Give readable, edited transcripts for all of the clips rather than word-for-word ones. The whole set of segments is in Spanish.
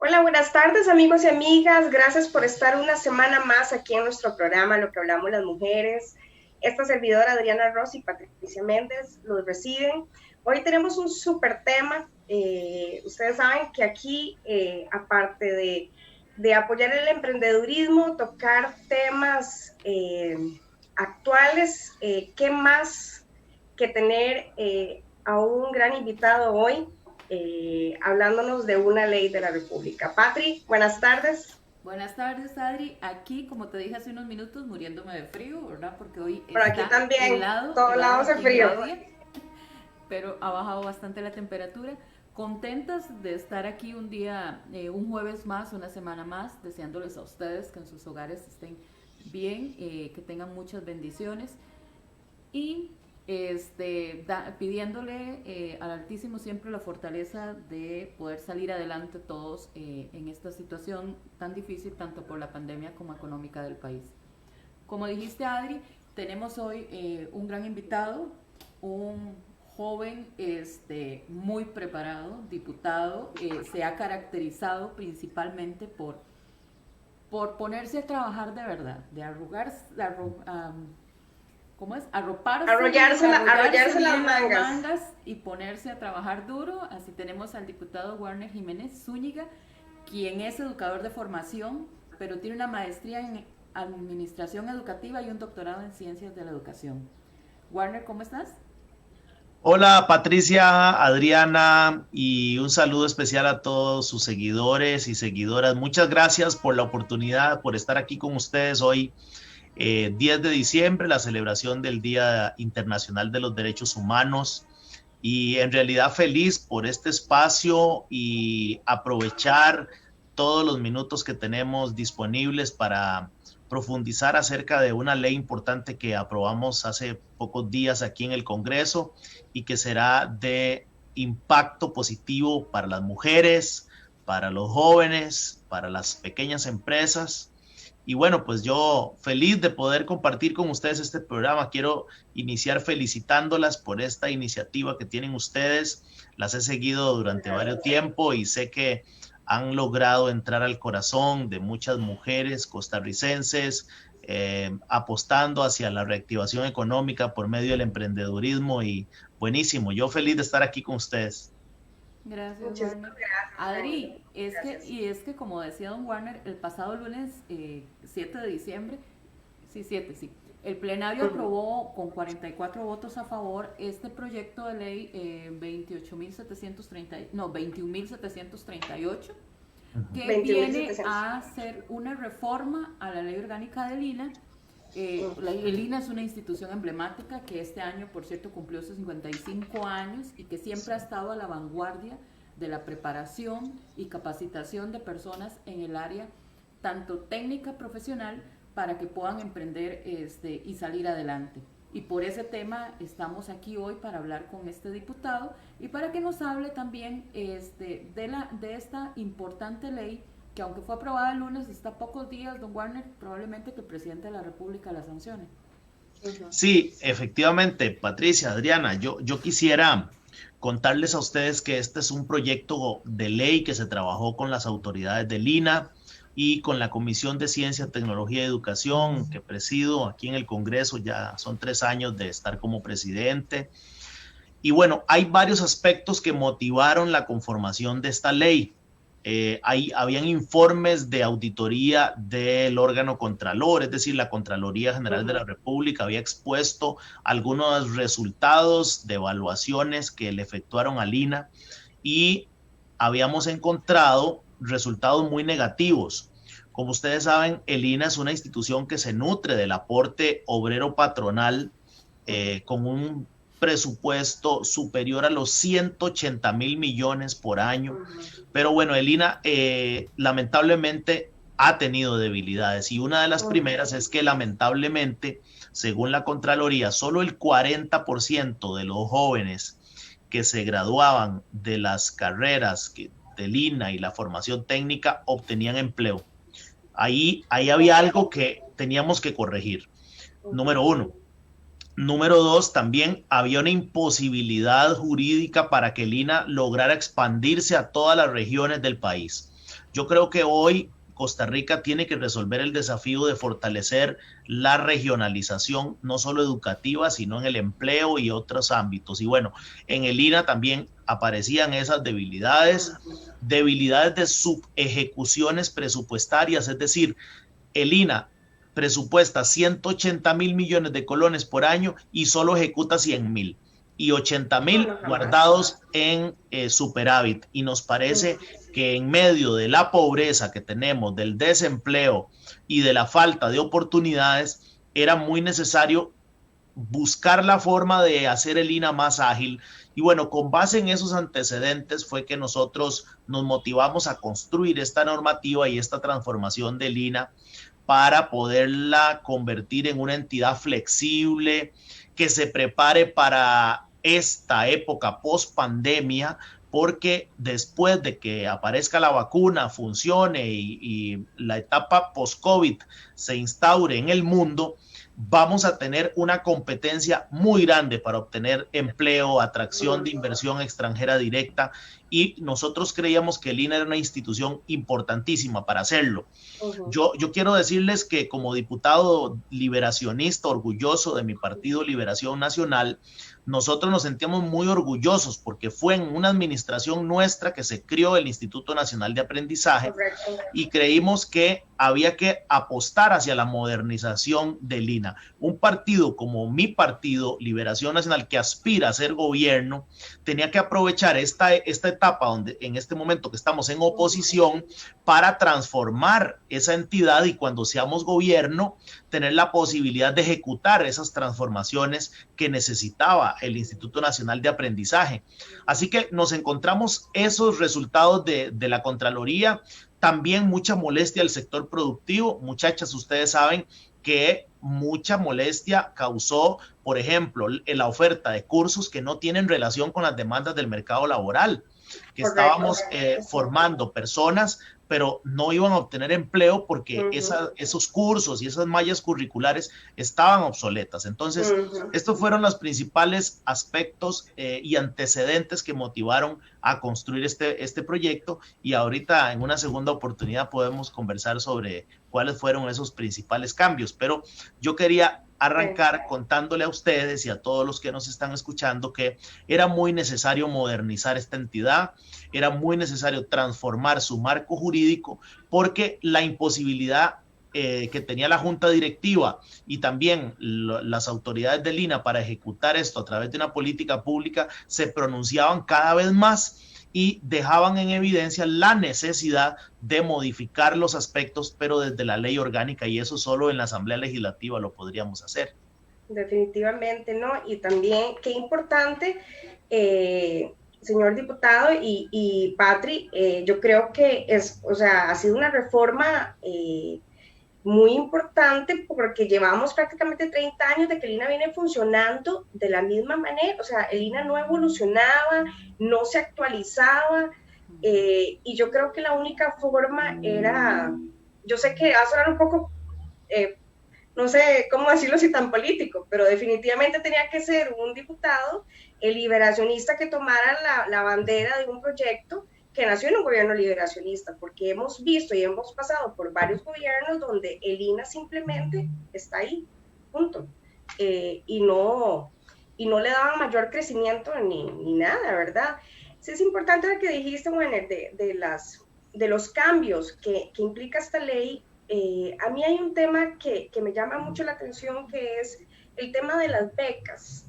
Hola, buenas tardes amigos y amigas. Gracias por estar una semana más aquí en nuestro programa, Lo que hablamos las mujeres. Esta servidora Adriana Rossi y Patricia Méndez los reciben. Hoy tenemos un súper tema. Ustedes saben que aquí, aparte de apoyar el emprendedurismo, tocar temas actuales, ¿qué más que tener a un gran invitado hoy? Hablándonos de una ley de la República. Patri, buenas tardes. Buenas tardes, Adri. Aquí, como te dije hace unos minutos, muriéndome de frío, ¿verdad? Porque hoy Por aquí está también, todos helado lados de aquí en frío. Heredia, pero ha bajado bastante la temperatura. Contentas de estar aquí un día, un jueves más, una semana más, deseándoles a ustedes que en sus hogares estén bien, que tengan muchas bendiciones y pidiéndole al Altísimo siempre la fortaleza de poder salir adelante todos en esta situación tan difícil, tanto por la pandemia como económica del país. Como dijiste, Adri, tenemos hoy un gran invitado, un joven muy preparado, diputado, se ha caracterizado principalmente por ponerse a trabajar de verdad, de ¿cómo es? Arrollarse las bien las mangas. mangas y ponerse a trabajar duro. Así tenemos al diputado Warner Jiménez Zúñiga, quien es educador de formación, pero tiene una maestría en administración educativa y un doctorado en ciencias de la educación. Warner, ¿cómo estás? Hola Patricia, Adriana y un saludo especial a todos sus seguidores y seguidoras. Muchas gracias por la oportunidad, por estar aquí con ustedes hoy, 10 de diciembre, la celebración del Día Internacional de los Derechos Humanos. Y en realidad feliz por este espacio y aprovechar todos los minutos que tenemos disponibles para profundizar acerca de una ley importante que aprobamos hace pocos días aquí en el Congreso y que será de impacto positivo para las mujeres, para los jóvenes, para las pequeñas empresas. Y bueno, pues yo feliz de poder compartir con ustedes este programa. Quiero iniciar felicitándolas por esta iniciativa que tienen ustedes. Las he seguido durante varios tiempo y sé que han logrado entrar al corazón de muchas mujeres costarricenses, apostando hacia la reactivación económica por medio del emprendedurismo y buenísimo. Yo feliz de estar aquí con ustedes. Gracias, Muchísimas Warner. gracias, Warner. Adri, Gracias. es que como decía don Warner, el pasado lunes 7 de diciembre, sí, 7, sí, el plenario aprobó con 44 votos a favor este proyecto de ley 28.730, no, 21.738, que 21.700. viene a hacer una reforma a la ley orgánica del INA. El INA es una institución emblemática que este año, por cierto, cumplió sus 55 años y que siempre ha estado a la vanguardia de la preparación y capacitación de personas en el área tanto técnica profesional para que puedan emprender y salir adelante. Y por ese tema estamos aquí hoy para hablar con este diputado y para que nos hable también de esta importante ley que aunque fue aprobada el lunes, está a pocos días, don Warner, probablemente que el presidente de la República la sancione. Sí, efectivamente, Patricia, Adriana, yo quisiera contarles a ustedes que este es un proyecto de ley que se trabajó con las autoridades del INA y con la Comisión de Ciencia, Tecnología y Educación que presido aquí en el Congreso. Ya son 3 años de estar como presidente. Y bueno, hay varios aspectos que motivaron la conformación de esta ley. Habían informes de auditoría del órgano Contralor, es decir, la Contraloría General de la República había expuesto algunos resultados de evaluaciones que le efectuaron al INA y habíamos encontrado resultados muy negativos. Como ustedes saben, el INA es una institución que se nutre del aporte obrero patronal con un presupuesto superior a los 180.000 millones por año. Pero bueno, el INA lamentablemente ha tenido debilidades y una de las primeras es que lamentablemente, según la Contraloría, solo el 40% de los jóvenes que se graduaban de las carreras del INA y la formación técnica obtenían empleo. Ahí había algo que teníamos que corregir. Número uno. Número dos, también había una imposibilidad jurídica para que el INA lograra expandirse a todas las regiones del país. Yo creo que hoy Costa Rica tiene que resolver el desafío de fortalecer la regionalización, no solo educativa, sino en el empleo y otros ámbitos. Y bueno, en el INA también aparecían esas debilidades de subejecuciones presupuestarias, es decir, el INA presupuesta 180,000 millones de colones por año y solo ejecuta 100,000 y 80,000 guardados en superávit. Y nos parece que en medio de la pobreza que tenemos, del desempleo y de la falta de oportunidades, era muy necesario buscar la forma de hacer el INA más ágil. Y bueno, con base en esos antecedentes fue que nosotros nos motivamos a construir esta normativa y esta transformación del INA para poderla convertir en una entidad flexible, que se prepare para esta época post pandemia, porque después de que aparezca la vacuna, funcione y la etapa post-COVID se instaure en el mundo, vamos a tener una competencia muy grande para obtener empleo, atracción de inversión extranjera directa, y nosotros creíamos que el INA era una institución importantísima para hacerlo. Yo quiero decirles que como diputado liberacionista, orgulloso de mi partido Liberación Nacional, nosotros nos sentíamos muy orgullosos porque fue en una administración nuestra que se creó el Instituto Nacional de Aprendizaje y creímos que había que apostar hacia la modernización del INA. Un partido como mi partido, Liberación Nacional, que aspira a ser gobierno, tenía que aprovechar esta etapa donde en este momento que estamos en oposición para transformar esa entidad y cuando seamos gobierno tener la posibilidad de ejecutar esas transformaciones que necesitaba el Instituto Nacional de Aprendizaje. Así que nos encontramos esos resultados de la Contraloría, también mucha molestia al sector productivo. Muchachas, ustedes saben que mucha molestia causó, por ejemplo, la oferta de cursos que no tienen relación con las demandas del mercado laboral, que estábamos formando personas, pero no iban a obtener empleo porque esos cursos y esas mallas curriculares estaban obsoletas. Entonces, estos fueron los principales aspectos y antecedentes que motivaron a construir este proyecto, y ahorita en una segunda oportunidad podemos conversar sobre cuáles fueron esos principales cambios. Pero yo quería arrancar contándole a ustedes y a todos los que nos están escuchando que era muy necesario modernizar esta entidad, era muy necesario transformar su marco jurídico, porque la imposibilidad que tenía la junta directiva y también las autoridades del INA para ejecutar esto a través de una política pública se pronunciaban cada vez más y dejaban en evidencia la necesidad de modificar los aspectos, pero desde la ley orgánica, y eso solo en la Asamblea Legislativa lo podríamos hacer. Definitivamente, ¿no? Y también, qué importante, señor diputado y Patri, yo creo que ha sido una reforma muy importante porque llevamos prácticamente 30 años de que el INA viene funcionando de la misma manera. O sea, el INA no evolucionaba, no se actualizaba, y yo creo que la única forma era, yo sé que va a sonar un poco, no sé cómo decirlo si tan político, pero definitivamente tenía que ser un diputado, el liberacionista, que tomara la bandera de un proyecto que nació en un gobierno liberacionista, porque hemos visto y hemos pasado por varios gobiernos donde el INA simplemente está ahí, punto, y no le daban mayor crecimiento ni nada, ¿verdad? Sí, es importante lo que dijiste, bueno, de los cambios que implica esta ley. A mí hay un tema que me llama mucho la atención, que es el tema de las becas.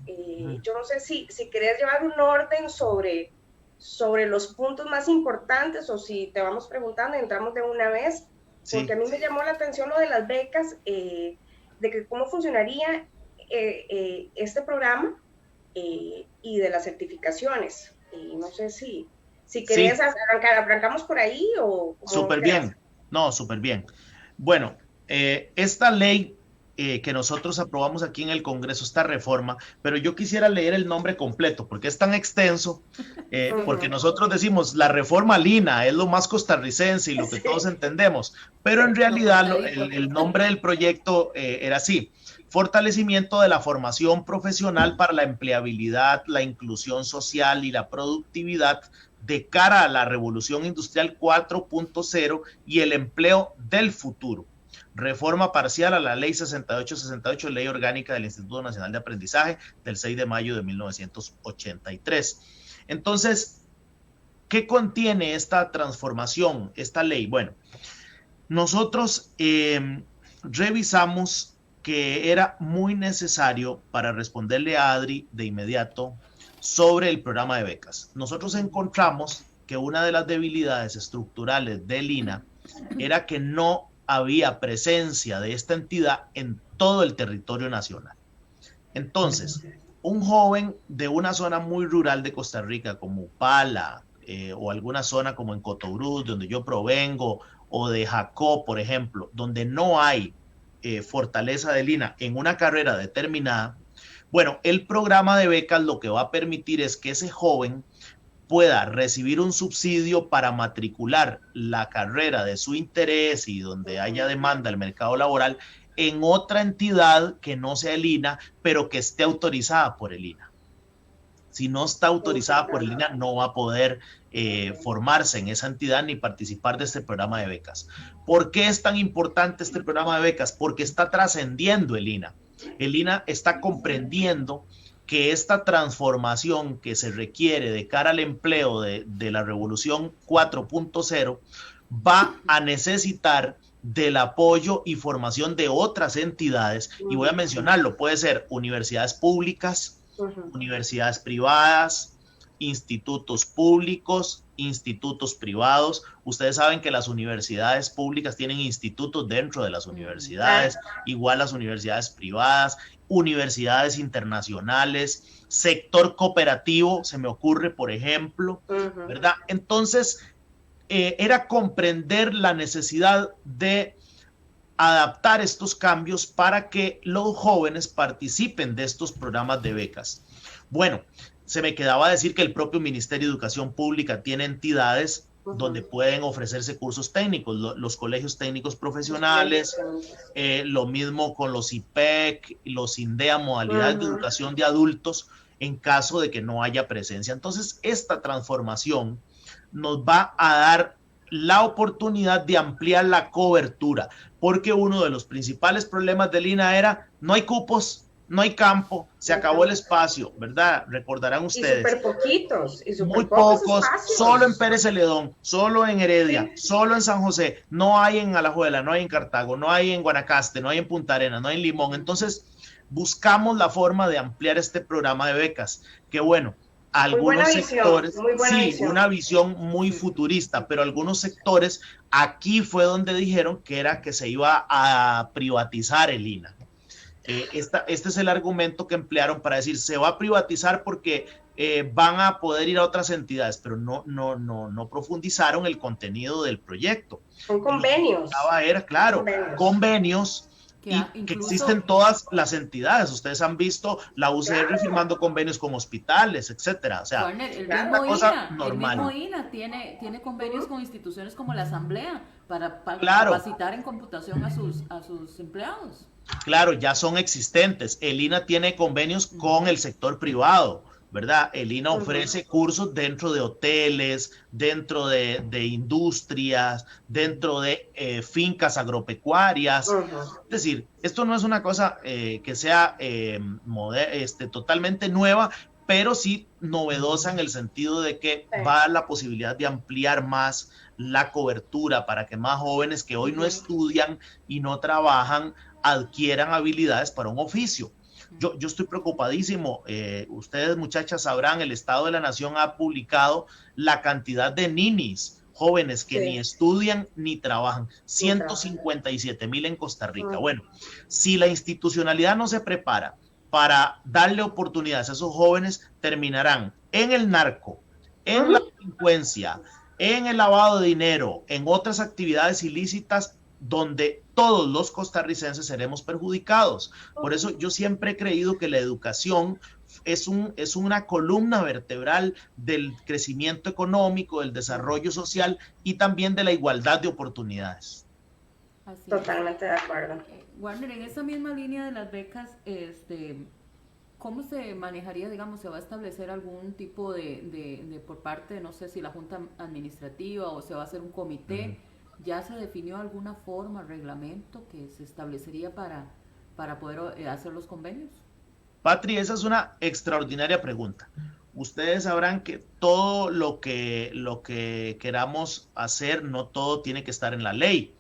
Yo no sé si querés llevar un orden sobre los puntos más importantes, o si te vamos preguntando y entramos de una vez, porque a mí me llamó la atención lo de las becas, de que cómo funcionaría este programa, y de las certificaciones. No sé si querés arrancamos por ahí o... Súper bien, no, súper bien. Bueno, esta ley que nosotros aprobamos aquí en el Congreso, esta reforma, pero yo quisiera leer el nombre completo porque es tan extenso, porque nosotros decimos la reforma Lina es lo más costarricense y lo que todos entendemos, pero en realidad el nombre del proyecto era así: fortalecimiento de la formación profesional para la empleabilidad, la inclusión social y la productividad de cara a la revolución industrial 4.0 y el empleo del futuro. Reforma parcial a la ley 6868, ley orgánica del Instituto Nacional de Aprendizaje del 6 de mayo de 1983. Entonces, ¿qué contiene esta transformación, esta ley? Bueno, nosotros revisamos que era muy necesario para responderle a Adri de inmediato sobre el programa de becas. Nosotros encontramos que una de las debilidades estructurales del INA era que no había presencia de esta entidad en todo el territorio nacional. Entonces, un joven de una zona muy rural de Costa Rica, como Upala, o alguna zona como en Cotobruz, donde yo provengo, o de Jacó, por ejemplo, donde no hay fortaleza del INA en una carrera determinada, bueno, el programa de becas lo que va a permitir es que ese joven pueda recibir un subsidio para matricular la carrera de su interés y donde haya demanda del mercado laboral en otra entidad que no sea el INA, pero que esté autorizada por el INA. Si no está autorizada por el INA, no va a poder formarse en esa entidad ni participar de este programa de becas. ¿Por qué es tan importante este programa de becas? Porque está trascendiendo el INA. El INA está comprendiendo que esta transformación que se requiere de cara al empleo de la revolución 4.0 va a necesitar del apoyo y formación de otras entidades, y voy a mencionarlo, puede ser universidades públicas, universidades privadas, institutos públicos, institutos privados. Ustedes saben que las universidades públicas tienen institutos dentro de las universidades, igual las universidades privadas, universidades internacionales, sector cooperativo, se me ocurre, por ejemplo, ¿verdad? Entonces, era comprender la necesidad de adaptar estos cambios para que los jóvenes participen de estos programas de becas. Bueno, se me quedaba decir que el propio Ministerio de Educación Pública tiene entidades donde pueden ofrecerse cursos técnicos, los colegios técnicos profesionales, lo mismo con los IPEC, los INDEA, modalidades de educación de adultos, en caso de que no haya presencia. Entonces, esta transformación nos va a dar la oportunidad de ampliar la cobertura, porque uno de los principales problemas del INA era no hay cupos, no hay campo, se acabó el espacio, ¿verdad? Recordarán ustedes. Y súper poquitos. Muy pocos, solo en Pérez Celedón, solo en Heredia, solo en San José, no hay en Alajuela, no hay en Cartago, no hay en Guanacaste, no hay en Punta Arenas, no hay en Limón. Entonces, buscamos la forma de ampliar este programa de becas, que bueno, algunos sectores, sí, una visión muy futurista, pero algunos sectores, aquí fue donde dijeron que era que se iba a privatizar el INA. Este es el argumento que emplearon para decir, se va a privatizar porque van a poder ir a otras entidades, pero no profundizaron el contenido del proyecto. Son convenios. Era, claro, convenios que existen todas las entidades. Ustedes han visto la UCR firmando convenios con hospitales, etcétera. O sea, Warner, es una cosa normal. El mismo INA tiene convenios con instituciones como la Asamblea para capacitar en computación a sus empleados. Claro, ya son existentes. El INA tiene convenios con el sector privado, ¿verdad? El INA ofrece cursos dentro de hoteles, dentro de industrias, dentro de fincas agropecuarias. Es decir, esto no es una cosa que sea totalmente nueva, pero sí novedosa en el sentido de que va a dar la posibilidad de ampliar más la cobertura para que más jóvenes que hoy no estudian y no trabajan adquieran habilidades para un oficio. Yo estoy preocupadísimo. Ustedes, muchachas, sabrán, el Estado de la Nación ha publicado la cantidad de ninis, jóvenes que ni estudian ni trabajan, 157,000 en Costa Rica. Bueno, si la institucionalidad no se prepara para darle oportunidades a esos jóvenes, terminarán en el narco, en la delincuencia, en el lavado de dinero, en otras actividades ilícitas donde todos los costarricenses seremos perjudicados. Por eso yo siempre he creído que la educación es una columna vertebral del crecimiento económico, del desarrollo social y también de la igualdad de oportunidades. Totalmente de acuerdo. Warner, en esa misma línea de las becas, ¿Cómo se manejaría, digamos, se va a establecer algún tipo por parte, no sé si la Junta Administrativa o se va a hacer un comité? ¿Ya se definió alguna forma, reglamento que se establecería para poder hacer los convenios? Patri, esa es una extraordinaria pregunta. Ustedes sabrán que todo lo que queramos hacer, no todo tiene que estar en la ley.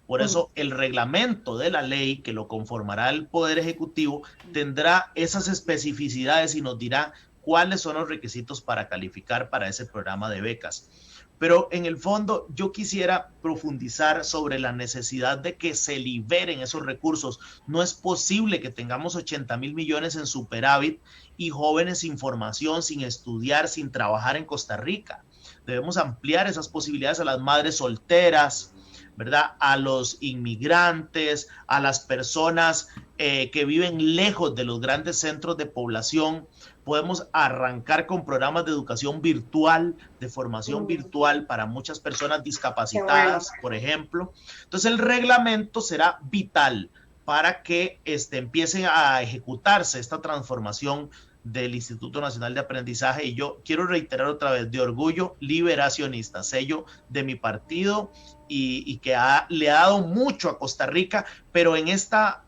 Por eso el reglamento de la ley que lo conformará el Poder Ejecutivo tendrá esas especificidades y nos dirá cuáles son los requisitos para calificar para ese programa de becas. Pero en el fondo yo quisiera profundizar sobre la necesidad de que se liberen esos recursos. No es posible que tengamos 80,000 millones en superávit y jóvenes sin formación, sin estudiar, sin trabajar en Costa Rica. Debemos ampliar esas posibilidades a las madres solteras, ¿verdad? A los inmigrantes, a las personas que viven lejos de los grandes centros de población. Podemos arrancar con programas de educación virtual, de formación virtual para muchas personas discapacitadas, por ejemplo. Entonces el reglamento será vital para que empiece a ejecutarse esta transformación del Instituto Nacional de Aprendizaje. Y yo quiero reiterar otra vez, de orgullo liberacionista, sello de mi partido y que le ha dado mucho a Costa Rica, pero en esta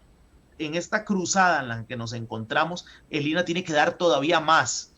cruzada en la que nos encontramos, el INA tiene que dar todavía más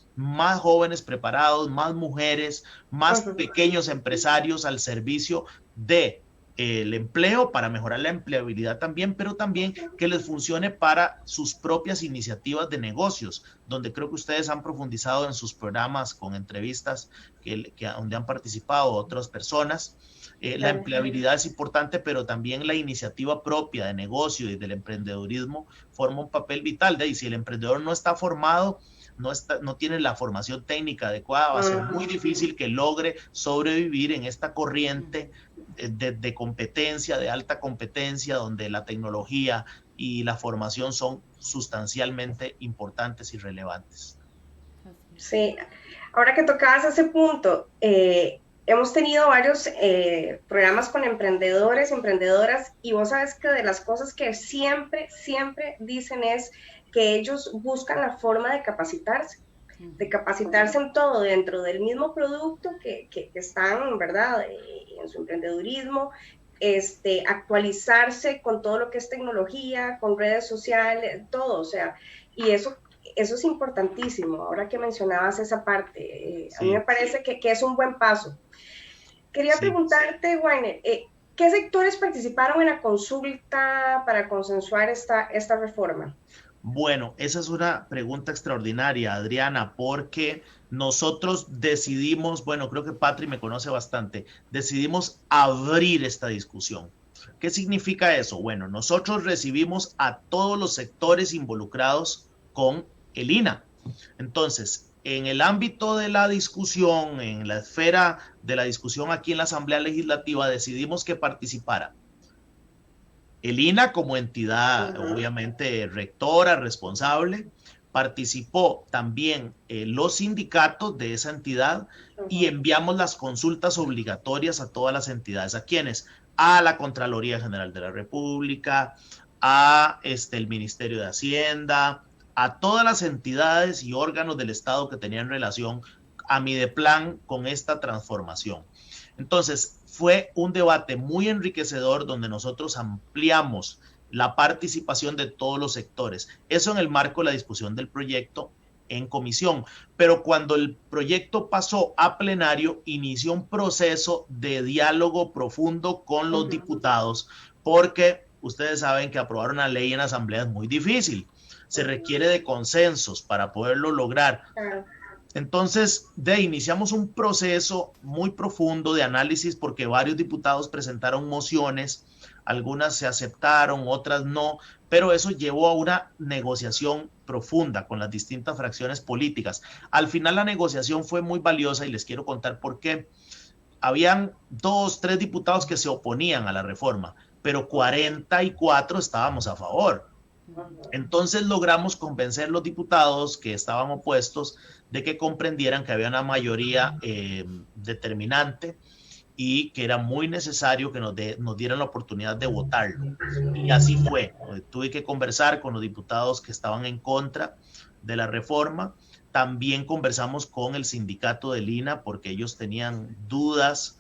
jóvenes preparados, más mujeres, más pequeños empresarios al servicio de el empleo, para mejorar la empleabilidad también, pero también que les funcione para sus propias iniciativas de negocios, donde creo que ustedes han profundizado en sus programas con entrevistas donde han participado otras personas. La empleabilidad es importante, pero también la iniciativa propia de negocio y del emprendedurismo forma un papel vital. Y si el emprendedor no está formado, no tiene la formación técnica adecuada, va a ser muy difícil que logre sobrevivir en esta corriente de competencia, de alta competencia, donde la tecnología y la formación son sustancialmente importantes y relevantes. Sí, ahora que tocabas ese punto, hemos tenido varios programas con emprendedores, emprendedoras, y vos sabes que de las cosas que siempre dicen es que ellos buscan la forma de capacitarse en todo, dentro del mismo producto que están, ¿verdad?, en su emprendedurismo, actualizarse con todo lo que es tecnología, con redes sociales, todo, o sea, y eso es importantísimo, ahora que mencionabas esa parte, a mí me parece que es un buen paso. Quería preguntarte, Wainer, ¿qué sectores participaron en la consulta para consensuar esta reforma? Bueno, esa es una pregunta extraordinaria, Adriana, porque nosotros decidimos, bueno, creo que Patri me conoce bastante, decidimos abrir esta discusión. ¿Qué significa eso? Bueno, nosotros recibimos a todos los sectores involucrados con el INA. Entonces, en el ámbito de la discusión, en la esfera de la discusión aquí en la Asamblea Legislativa, decidimos que participara el INA como entidad, obviamente, rectora, responsable. Participó también los sindicatos de esa entidad y enviamos las consultas obligatorias a todas las entidades. ¿A quiénes? A la Contraloría General de la República, a el Ministerio de Hacienda, a todas las entidades y órganos del Estado que tenían relación a Mideplan con esta transformación. Entonces, fue un debate muy enriquecedor donde nosotros ampliamos la participación de todos los sectores. Eso en el marco de la discusión del proyecto en comisión. Pero cuando el proyecto pasó a plenario, inició un proceso de diálogo profundo con los diputados, porque ustedes saben que aprobar una ley en asamblea es muy difícil. Se requiere de consensos para poderlo lograr. Entonces, iniciamos un proceso muy profundo de análisis porque varios diputados presentaron mociones, algunas se aceptaron, otras no, pero eso llevó a una negociación profunda con las distintas fracciones políticas. Al final la negociación fue muy valiosa y les quiero contar por qué. Habían 2, 3 diputados que se oponían a la reforma, pero 44 estábamos a favor. Entonces logramos convencer a los diputados que estaban opuestos de que comprendieran que había una mayoría determinante y que era muy necesario que nos dieran la oportunidad de votarlo. Y así fue. Tuve que conversar con los diputados que estaban en contra de la reforma. También conversamos con el sindicato de Lina porque ellos tenían dudas,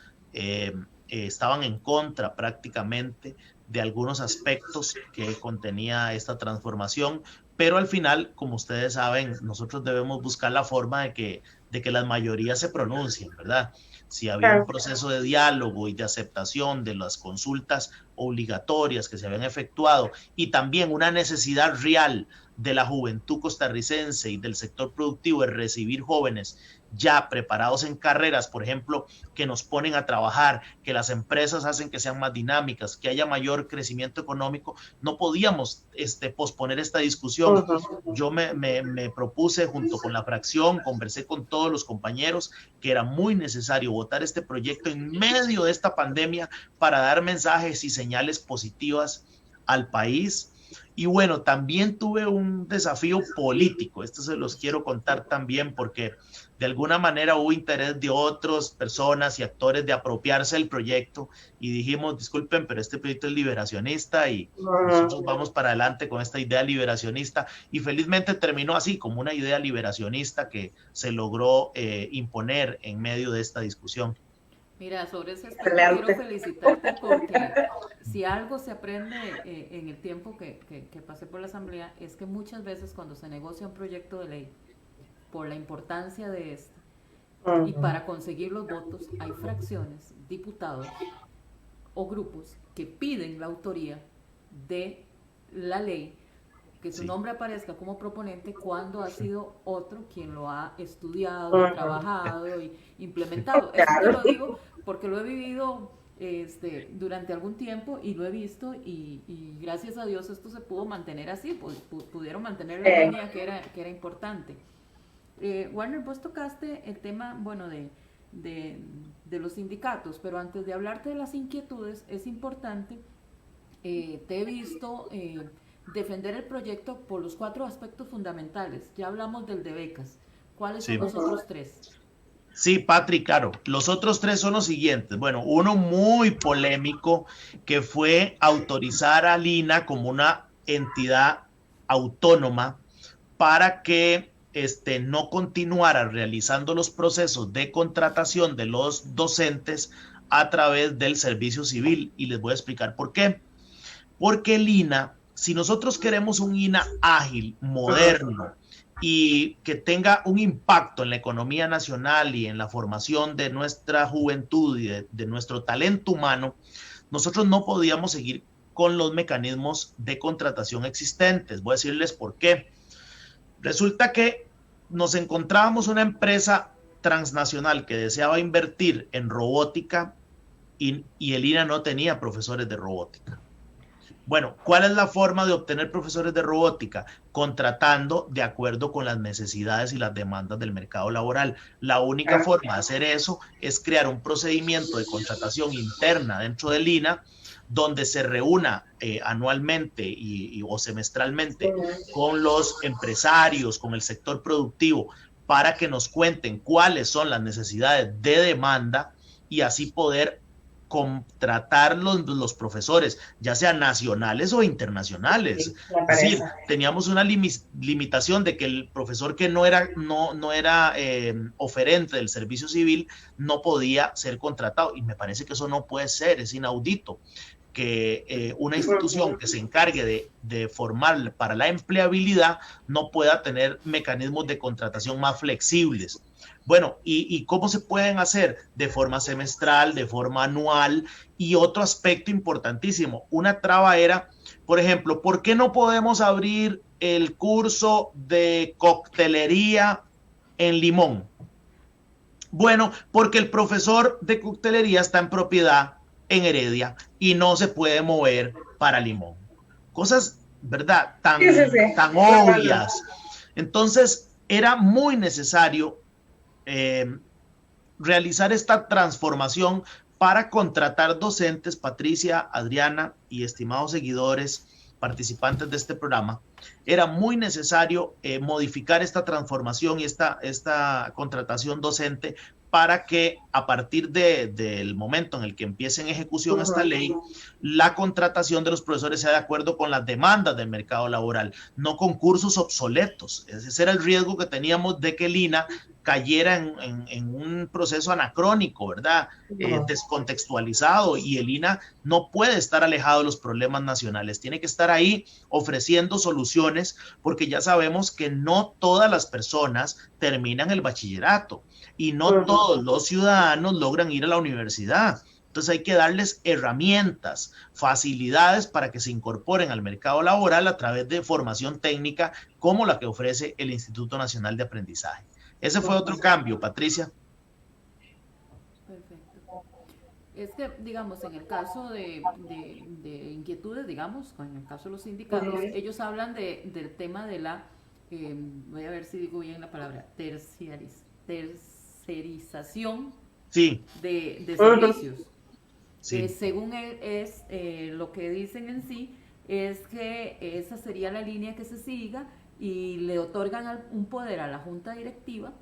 estaban en contra prácticamente de algunos aspectos que contenía esta transformación, pero al final, como ustedes saben, nosotros debemos buscar la forma de que las mayorías se pronuncien, ¿verdad? Si había un proceso de diálogo y de aceptación de las consultas obligatorias que se habían efectuado y también una necesidad real de la juventud costarricense y del sector productivo de recibir jóvenes ya preparados en carreras, por ejemplo, que nos ponen a trabajar, que las empresas hacen que sean más dinámicas, que haya mayor crecimiento económico, no podíamos posponer esta discusión. Yo me propuse junto con la fracción, conversé con todos los compañeros que era muy necesario votar este proyecto en medio de esta pandemia para dar mensajes y señales positivas al país. Y bueno, también tuve un desafío político, esto se los quiero contar también porque de alguna manera hubo interés de otras personas y actores de apropiarse del proyecto y dijimos, disculpen, pero este proyecto es liberacionista y nosotros vamos para adelante con esta idea liberacionista y felizmente terminó así, como una idea liberacionista que se logró imponer en medio de esta discusión. Mira, sobre ese aspecto quiero felicitarte porque si algo se aprende en el tiempo que pasé por la Asamblea es que muchas veces cuando se negocia un proyecto de ley, por la importancia de este, y para conseguir los votos, hay fracciones, diputados o grupos que piden la autoría de la ley, que su nombre aparezca como proponente cuando ha sido otro quien lo ha estudiado, trabajado y implementado. Eso te lo digo porque lo he vivido durante algún tiempo y lo he visto y gracias a Dios esto se pudo mantener así, pudieron mantener la línea que era importante. Warner, vos tocaste el tema, bueno, de los sindicatos, pero antes de hablarte de las inquietudes, es importante, te he visto defender el proyecto por los 4 aspectos fundamentales. Ya hablamos del de becas. ¿Cuáles son los otros 3? Sí, Patrick, claro. Los otros 3 son los siguientes. Bueno, uno muy polémico que fue autorizar a Lina como una entidad autónoma para que no continuara realizando los procesos de contratación de los docentes a través del servicio civil. Y les voy a explicar por qué. Porque el INA, si nosotros queremos un INA ágil, moderno y que tenga un impacto en la economía nacional y en la formación de nuestra juventud y de nuestro talento humano, nosotros no podíamos seguir con los mecanismos de contratación existentes. Voy a decirles por qué. Resulta que nos encontrábamos una empresa transnacional que deseaba invertir en robótica y el INA no tenía profesores de robótica. Bueno, ¿cuál es la forma de obtener profesores de robótica? Contratando de acuerdo con las necesidades y las demandas del mercado laboral. La única forma de hacer eso es crear un procedimiento de contratación interna dentro del INA donde se reúna anualmente o semestralmente con los empresarios, con el sector productivo, para que nos cuenten cuáles son las necesidades de demanda y así poder contratar los profesores, ya sean nacionales o internacionales. Sí, es decir, teníamos una limitación de que el profesor que no era oferente del servicio civil no podía ser contratado y me parece que eso no puede ser, es inaudito que una institución que se encargue de formar para la empleabilidad no pueda tener mecanismos de contratación más flexibles. Bueno, ¿y cómo se pueden hacer? De forma semestral, de forma anual. Y otro aspecto importantísimo, una traba era, por ejemplo, ¿por qué no podemos abrir el curso de coctelería en Limón? Bueno, porque el profesor de coctelería está en propiedad en Heredia y no se puede mover para Limón. Cosas, ¿verdad? Tan obvias. Entonces, era muy necesario realizar esta transformación para contratar docentes, Patricia, Adriana y estimados seguidores, participantes de este programa. Era muy necesario modificar esta transformación y esta contratación docente para que a partir del momento en el que empiece en ejecución esta ley, la contratación de los profesores sea de acuerdo con las demandas del mercado laboral, no con cursos obsoletos. Ese era el riesgo que teníamos de que el INA cayera en un proceso anacrónico, ¿verdad? Descontextualizado, y el INA no puede estar alejado de los problemas nacionales, tiene que estar ahí ofreciendo soluciones, porque ya sabemos que no todas las personas terminan el bachillerato y no todos los ciudadanos logran ir a la universidad. Entonces hay que darles herramientas, facilidades para que se incorporen al mercado laboral a través de formación técnica como la que ofrece el Instituto Nacional de Aprendizaje. Ese fue otro cambio, Patricia. Perfecto. Es que, digamos, en el caso de inquietudes, digamos, en el caso de los sindicatos, ellos hablan del tema de la, voy a ver si digo bien la palabra, tercerización sí. de servicios. Sí. Según lo que dicen en sí, es que esa sería la línea que se siga, y le otorgan un poder a la Junta Directiva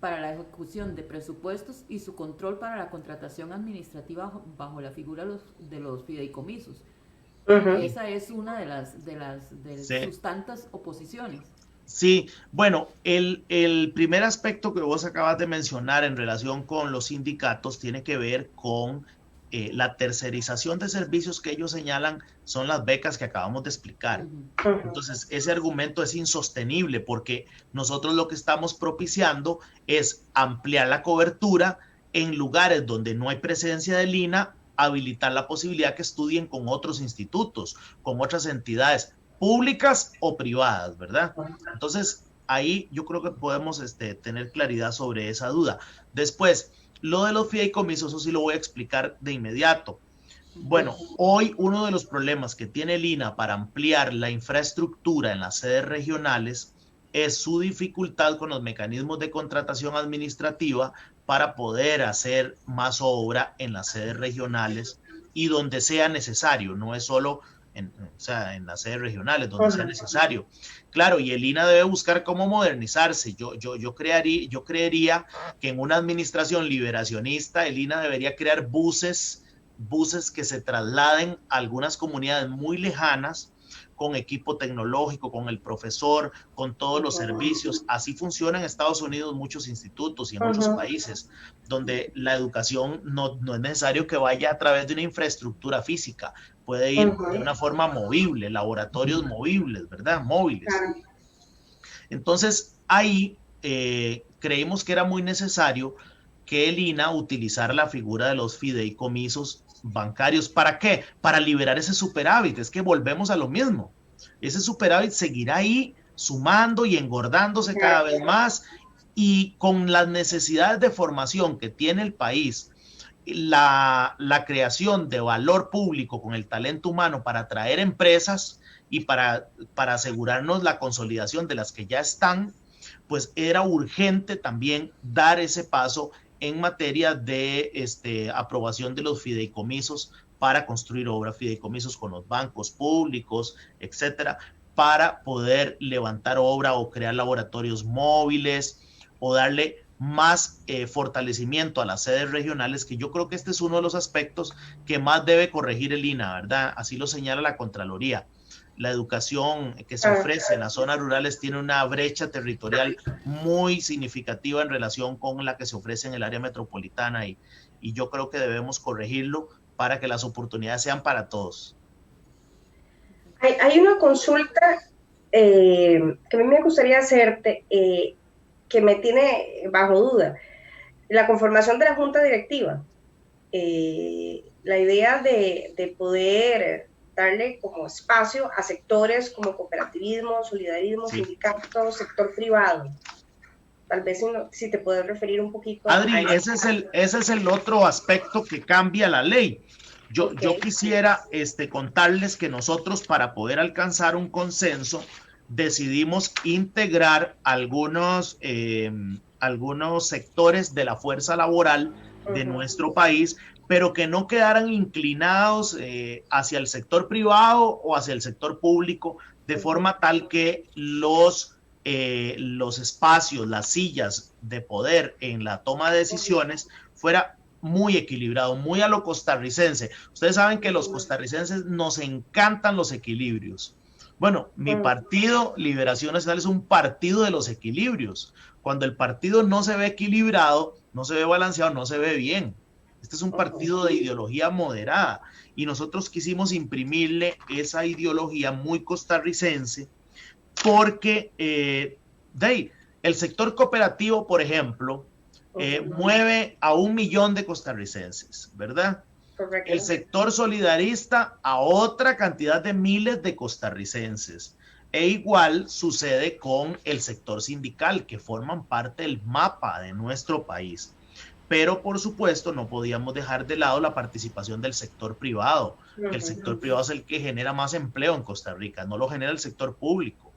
para la ejecución de presupuestos y su control para la contratación administrativa bajo la figura de los fideicomisos. Esa es una de sus tantas oposiciones. Sí, bueno, el primer aspecto que vos acabas de mencionar en relación con los sindicatos tiene que ver con la tercerización de servicios que ellos señalan son las becas que acabamos de explicar. Entonces, ese argumento es insostenible, porque nosotros lo que estamos propiciando es ampliar la cobertura en lugares donde no hay presencia del INA, habilitar la posibilidad que estudien con otros institutos, con otras entidades públicas o privadas, ¿verdad? Entonces, ahí yo creo que podemos tener claridad sobre esa duda. Después, lo de los fideicomisos, eso sí lo voy a explicar de inmediato. Bueno, hoy uno de los problemas que tiene el INA para ampliar la infraestructura en las sedes regionales es su dificultad con los mecanismos de contratación administrativa para poder hacer más obra en las sedes regionales y donde sea necesario, no es solo en las sedes regionales, donde sea necesario. Claro, y el INA debe buscar cómo modernizarse. Yo creería que en una administración liberacionista el INA debería crear buses que se trasladen a algunas comunidades muy lejanas con equipo tecnológico, con el profesor, con todos los servicios. Así funciona en Estados Unidos muchos institutos y en muchos países donde la educación no es necesario que vaya a través de una infraestructura física, puede ir de una forma movible, laboratorios movibles, ¿verdad? Móviles. Entonces, ahí creímos que era muy necesario que el INA utilizara la figura de los fideicomisos bancarios. ¿Para qué? Para liberar ese superávit. Es que volvemos a lo mismo. Ese superávit seguirá ahí sumando y engordándose cada vez más, y con las necesidades de formación que tiene el país, la creación de valor público con el talento humano para atraer empresas y para asegurarnos la consolidación de las que ya están, pues era urgente también dar ese paso en materia de aprobación de los fideicomisos para construir obra, fideicomisos con los bancos públicos, etcétera, para poder levantar obra o crear laboratorios móviles o darle más fortalecimiento a las sedes regionales, que yo creo que este es uno de los aspectos que más debe corregir el INA, ¿verdad? Así lo señala la Contraloría. La educación que se ofrece en las zonas rurales tiene una brecha territorial muy significativa en relación con la que se ofrece en el área metropolitana, y yo creo que debemos corregirlo para que las oportunidades sean para todos. Hay una consulta que a mí me gustaría hacerte, que me tiene bajo duda. La conformación de la Junta Directiva, la idea de poder darle como espacio a sectores como cooperativismo, solidarismo, sindicatos, sector privado. Tal vez si te puedes referir un poquito. Adri, ese es el otro aspecto que cambia la ley. Yo quisiera contarles que nosotros, para poder alcanzar un consenso, decidimos integrar algunos sectores de la fuerza laboral de nuestro país, pero que no quedaran inclinados hacia el sector privado o hacia el sector público, de forma tal que los los espacios, las sillas de poder en la toma de decisiones fuera muy equilibrado, muy a lo costarricense. Ustedes saben que los costarricenses nos encantan los equilibrios. Bueno, mi partido, Liberación Nacional, es un partido de los equilibrios. Cuando el partido no se ve equilibrado, no se ve balanceado, no se ve bien. Este es un partido de ideología moderada y nosotros quisimos imprimirle esa ideología muy costarricense porque el sector cooperativo, por ejemplo, mueve a 1 millón de costarricenses, ¿verdad? Correcto. El sector solidarista a otra cantidad de miles de costarricenses. E igual sucede con el sector sindical, que forman parte del mapa de nuestro país. Pero, por supuesto, no podíamos dejar de lado la participación del sector privado. El sector privado es el que genera más empleo en Costa Rica, no lo genera el sector público.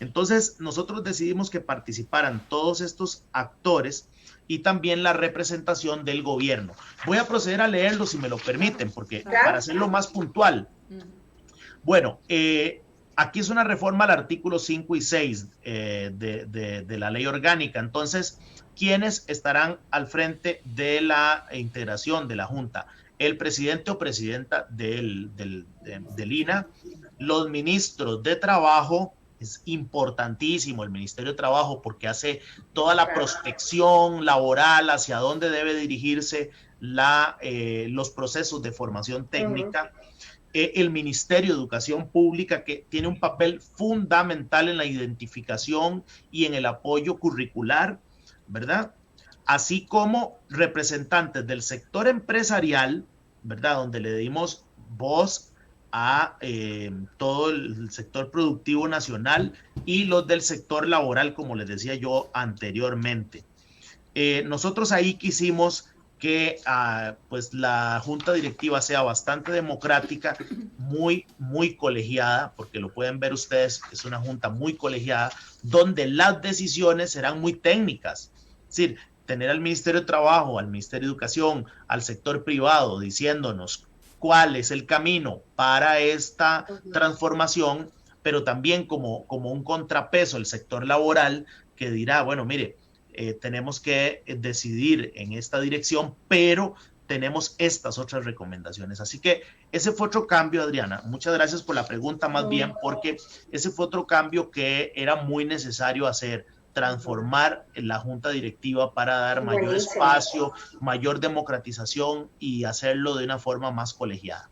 Entonces, nosotros decidimos que participaran todos estos actores y también la representación del gobierno. Voy a proceder a leerlo, si me lo permiten, porque para hacerlo más puntual. Bueno, aquí es una reforma al artículo 5 y 6 de la ley orgánica. Entonces, ¿quiénes estarán al frente de la integración de la Junta? El presidente o presidenta del INA, los ministros de Trabajo. Es importantísimo el Ministerio de Trabajo porque hace toda la prospección laboral hacia dónde debe dirigirse los procesos de formación técnica. El Ministerio de Educación Pública, que tiene un papel fundamental en la identificación y en el apoyo curricular, ¿verdad? Así como representantes del sector empresarial, ¿verdad? Donde le dimos voz a todo el sector productivo nacional y los del sector laboral, como les decía yo anteriormente. Nosotros ahí quisimos que pues la junta directiva sea bastante democrática, muy colegiada, porque lo pueden ver ustedes, es una junta muy colegiada, donde las decisiones serán muy técnicas. Es decir, tener al Ministerio de Trabajo, al Ministerio de Educación, al sector privado diciéndonos cuál es el camino para esta transformación, pero también como un contrapeso el sector laboral que dirá, bueno, mire, tenemos que decidir en esta dirección, pero tenemos estas otras recomendaciones. Así que ese fue otro cambio, Adriana. Muchas gracias por la pregunta, más bien, porque ese fue otro cambio que era muy necesario hacer, transformar la junta directiva para dar mayor espacio, mayor democratización y hacerlo de una forma más colegiada.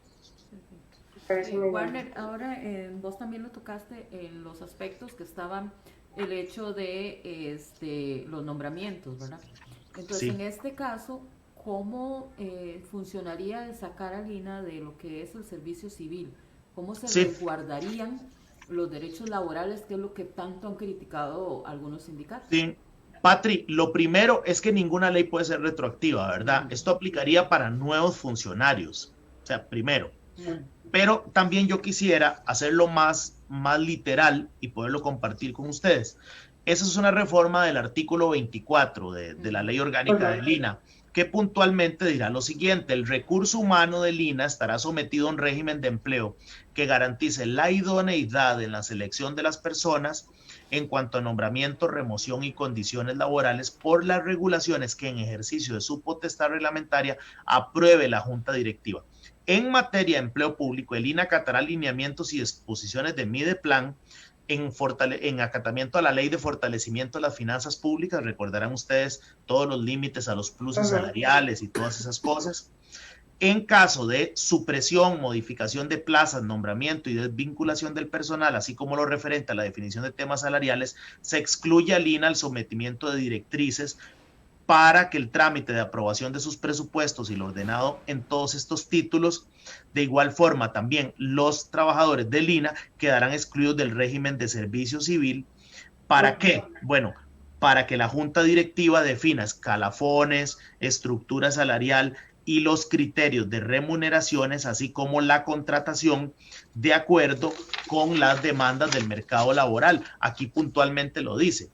Warner, ahora vos también lo tocaste en los aspectos que estaban el hecho de los nombramientos, ¿verdad? Entonces, sí. En este caso, ¿cómo funcionaría el sacar a Lina de lo que es el servicio civil? ¿Cómo se resguardarían los derechos laborales, que es lo que tanto han criticado algunos sindicatos? Sí, Patri, lo primero es que ninguna ley puede ser retroactiva, ¿verdad? Esto aplicaría para nuevos funcionarios, o sea, primero. Pero también yo quisiera hacerlo más literal y poderlo compartir con ustedes. Esa es una reforma del artículo 24 de la ley orgánica del INA, que puntualmente dirá lo siguiente: el recurso humano del INA estará sometido a un régimen de empleo que garantice la idoneidad en la selección de las personas en cuanto a nombramiento, remoción y condiciones laborales por las regulaciones que en ejercicio de su potestad reglamentaria apruebe la Junta Directiva. En materia de empleo público, el INA acatará lineamientos y disposiciones de Mideplan en acatamiento a la ley de fortalecimiento de las finanzas públicas. Recordarán ustedes todos los límites a los pluses salariales y todas esas cosas. En caso de supresión, modificación de plazas, nombramiento y desvinculación del personal, así como lo referente a la definición de temas salariales, se excluye al INA el sometimiento de directrices para que el trámite de aprobación de sus presupuestos y lo ordenado en todos estos títulos. De igual forma, también los trabajadores del INA quedarán excluidos del régimen de servicio civil. ¿Para qué? Bueno, para que la Junta Directiva defina escalafones, estructura salarial y los criterios de remuneraciones, así como la contratación de acuerdo con las demandas del mercado laboral. Aquí puntualmente lo dice.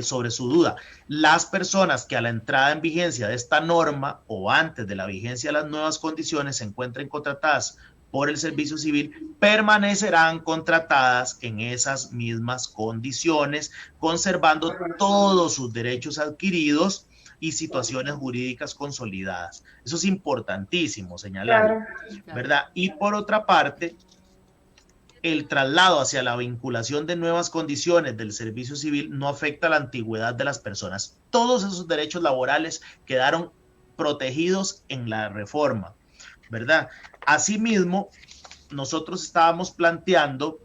Sobre su duda, las personas que a la entrada en vigencia de esta norma o antes de la vigencia de las nuevas condiciones se encuentren contratadas por el servicio civil permanecerán contratadas en esas mismas condiciones, conservando todos sus derechos adquiridos y situaciones jurídicas consolidadas. Eso es importantísimo señalarlo, ¿verdad? Y por otra parte, el traslado hacia la vinculación de nuevas condiciones del servicio civil no afecta la antigüedad de las personas. Todos esos derechos laborales quedaron protegidos en la reforma, ¿verdad? Asimismo, nosotros estábamos planteando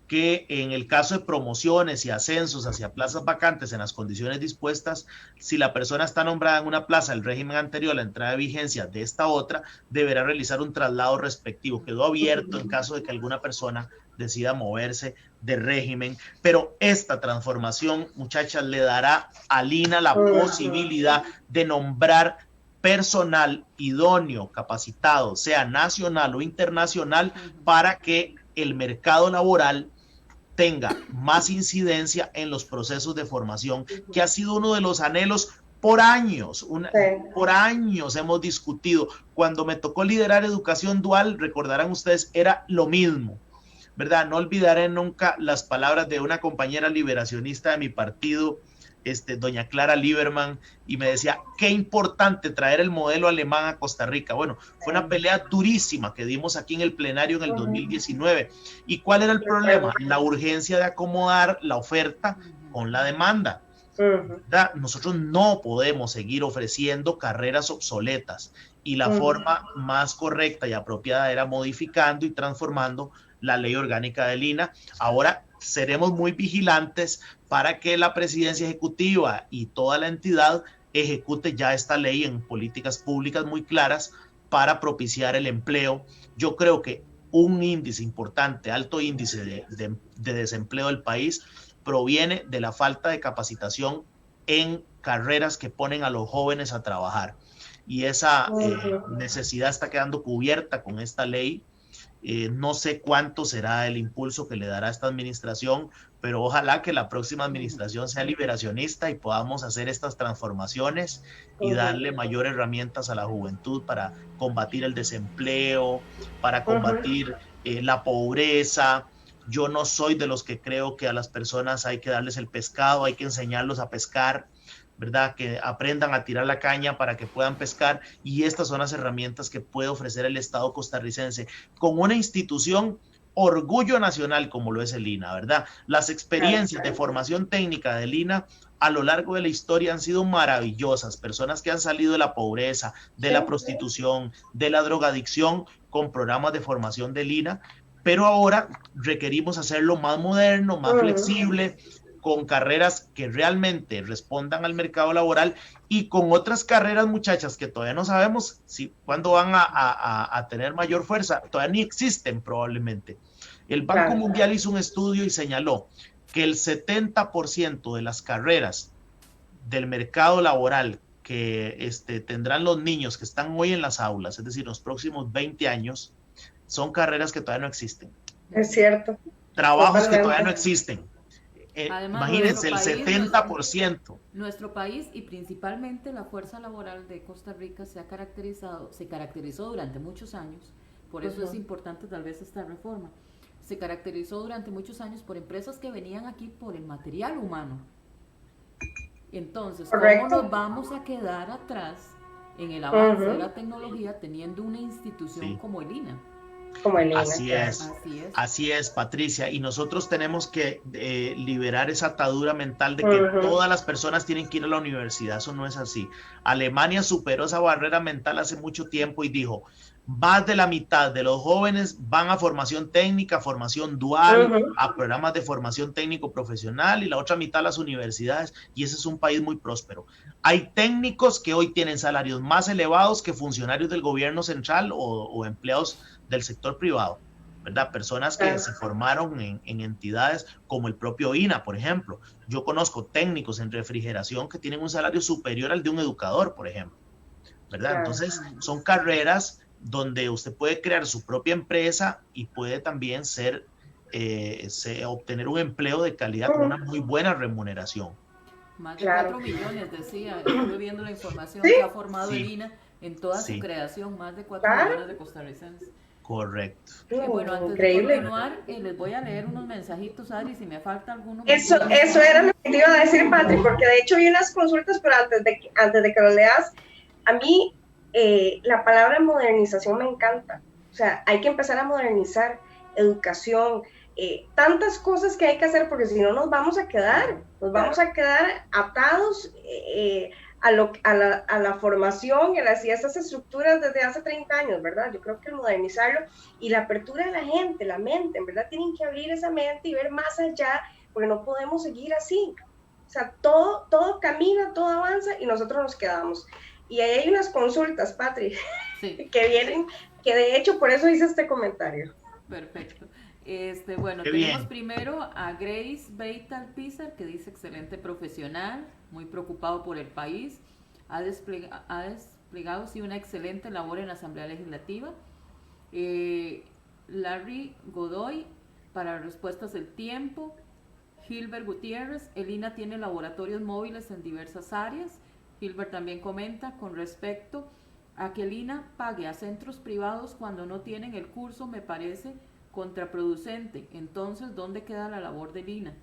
que en el caso de promociones y ascensos hacia plazas vacantes en las condiciones dispuestas, si la persona está nombrada en una plaza del régimen anterior a la entrada de vigencia de esta otra, deberá realizar un traslado respectivo. Quedó abierto en caso de que alguna persona decida moverse de régimen, pero esta transformación, muchachas, le dará a Lina la posibilidad de nombrar personal idóneo, capacitado, sea nacional o internacional, para que el mercado laboral tenga más incidencia en los procesos de formación, que ha sido uno de los anhelos por años. Por años hemos discutido. Cuando me tocó liderar educación dual, recordarán ustedes, era lo mismo, ¿verdad? No olvidaré nunca las palabras de una compañera liberacionista de mi partido, doña Clara Lieberman, y me decía, qué importante traer el modelo alemán a Costa Rica. Bueno, fue una pelea durísima que dimos aquí en el plenario en el 2019. ¿Y cuál era el problema? La urgencia de acomodar la oferta con la demanda, ¿verdad? Nosotros no podemos seguir ofreciendo carreras obsoletas, y la forma más correcta y apropiada era modificando y transformando la ley orgánica de Lina. Ahora seremos muy vigilantes para que la presidencia ejecutiva y toda la entidad ejecute ya esta ley en políticas públicas muy claras para propiciar el empleo. Yo creo que un índice importante, alto índice de desempleo del país proviene de la falta de capacitación en carreras que ponen a los jóvenes a trabajar. Y esa necesidad está quedando cubierta con esta ley. No sé cuánto será el impulso que le dará esta administración, pero ojalá que la próxima administración sea liberacionista y podamos hacer estas transformaciones y darle mayor herramientas a la juventud para combatir el desempleo, para combatir la pobreza. Yo no soy de los que creo que a las personas hay que darles el pescado, hay que enseñarlos a pescar, ¿verdad? Que aprendan a tirar la caña para que puedan pescar, y estas son las herramientas que puede ofrecer el Estado costarricense con una institución orgullo nacional como lo es el INA, ¿verdad? Las experiencias de formación técnica del INA a lo largo de la historia han sido maravillosas. Personas que han salido de la pobreza, de la prostitución, de la drogadicción, con programas de formación del INA, pero ahora requerimos hacerlo más moderno, más flexible, con carreras que realmente respondan al mercado laboral, y con otras carreras, muchachas, que todavía no sabemos cuándo van a tener mayor fuerza. Todavía ni existen probablemente. El Banco Mundial hizo un estudio y señaló que el 70% de las carreras del mercado laboral que tendrán los niños que están hoy en las aulas, es decir, los próximos 20 años, son carreras que todavía no existen. Es cierto. Trabajos que todavía no existen. Además, imagínense, el 70%. Nuestro país, y principalmente la fuerza laboral de Costa Rica, se caracterizó durante muchos años, por eso es importante tal vez esta reforma, se caracterizó durante muchos años por empresas que venían aquí por el material humano. Entonces, ¿cómo nos vamos a quedar atrás en el avance de la tecnología teniendo una institución como el INA? Así es, Patricia, y nosotros tenemos que liberar esa atadura mental de que todas las personas tienen que ir a la universidad. Eso no es así. Alemania superó esa barrera mental hace mucho tiempo y dijo, más de la mitad de los jóvenes van a formación técnica, formación dual, a programas de formación técnico profesional, y la otra mitad a las universidades, y ese es un país muy próspero. Hay técnicos que hoy tienen salarios más elevados que funcionarios del gobierno central o empleados del sector privado, ¿verdad? Personas que se formaron en entidades como el propio INA, por ejemplo. Yo conozco técnicos en refrigeración que tienen un salario superior al de un educador, por ejemplo, ¿verdad? Entonces, son carreras donde usted puede crear su propia empresa y puede también obtener un empleo de calidad con una muy buena remuneración. Más de 4 millones, decía, estuve viendo la información que ha formado el INA en toda su creación, más de 4 millones de costarricenses. Correcto. Bueno, antes Increíble. de continuar, les voy a leer unos mensajitos, Adri, si me falta alguno. Eso era lo que te iba a decir, Patrick, porque de hecho vi unas consultas, pero antes de que lo leas, a mí la palabra modernización me encanta. O sea, hay que empezar a modernizar educación, tantas cosas que hay que hacer, porque si no nos vamos a quedar atados a la formación y a esas estructuras desde hace 30 años, ¿verdad? Yo creo que modernizarlo y la apertura de la gente, la mente, en verdad tienen que abrir esa mente y ver más allá, porque no podemos seguir así. O sea, todo camina, todo avanza y nosotros nos quedamos. Y ahí hay unas consultas, Patri, sí, que vienen, que de hecho por eso hice este comentario. Perfecto. Bueno, tenemos primero a Grace Beital Pizar, que dice excelente profesional, muy preocupado por el país, ha desplegado sí, una excelente labor en la Asamblea Legislativa. Larry Godoy, para respuestas del tiempo. Gilbert Gutiérrez, el INA tiene laboratorios móviles en diversas áreas. Gilbert también comenta con respecto a que el INA pague a centros privados cuando no tienen el curso, me parece contraproducente. Entonces, ¿dónde queda la labor del INA?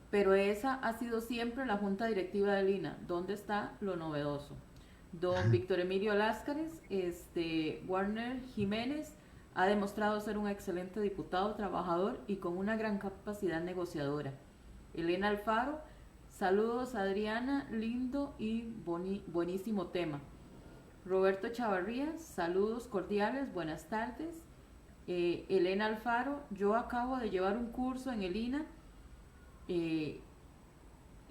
Pero esa ha sido siempre la junta directiva del INA. ¿Dónde está lo novedoso? Don Víctor Emilio Láscares, Warner Jiménez ha demostrado ser un excelente diputado, trabajador y con una gran capacidad negociadora. Elena Alfaro, saludos Adriana, lindo y buenísimo tema. Roberto Chavarría, saludos cordiales, buenas tardes. Elena Alfaro, yo acabo de llevar un curso en el INA y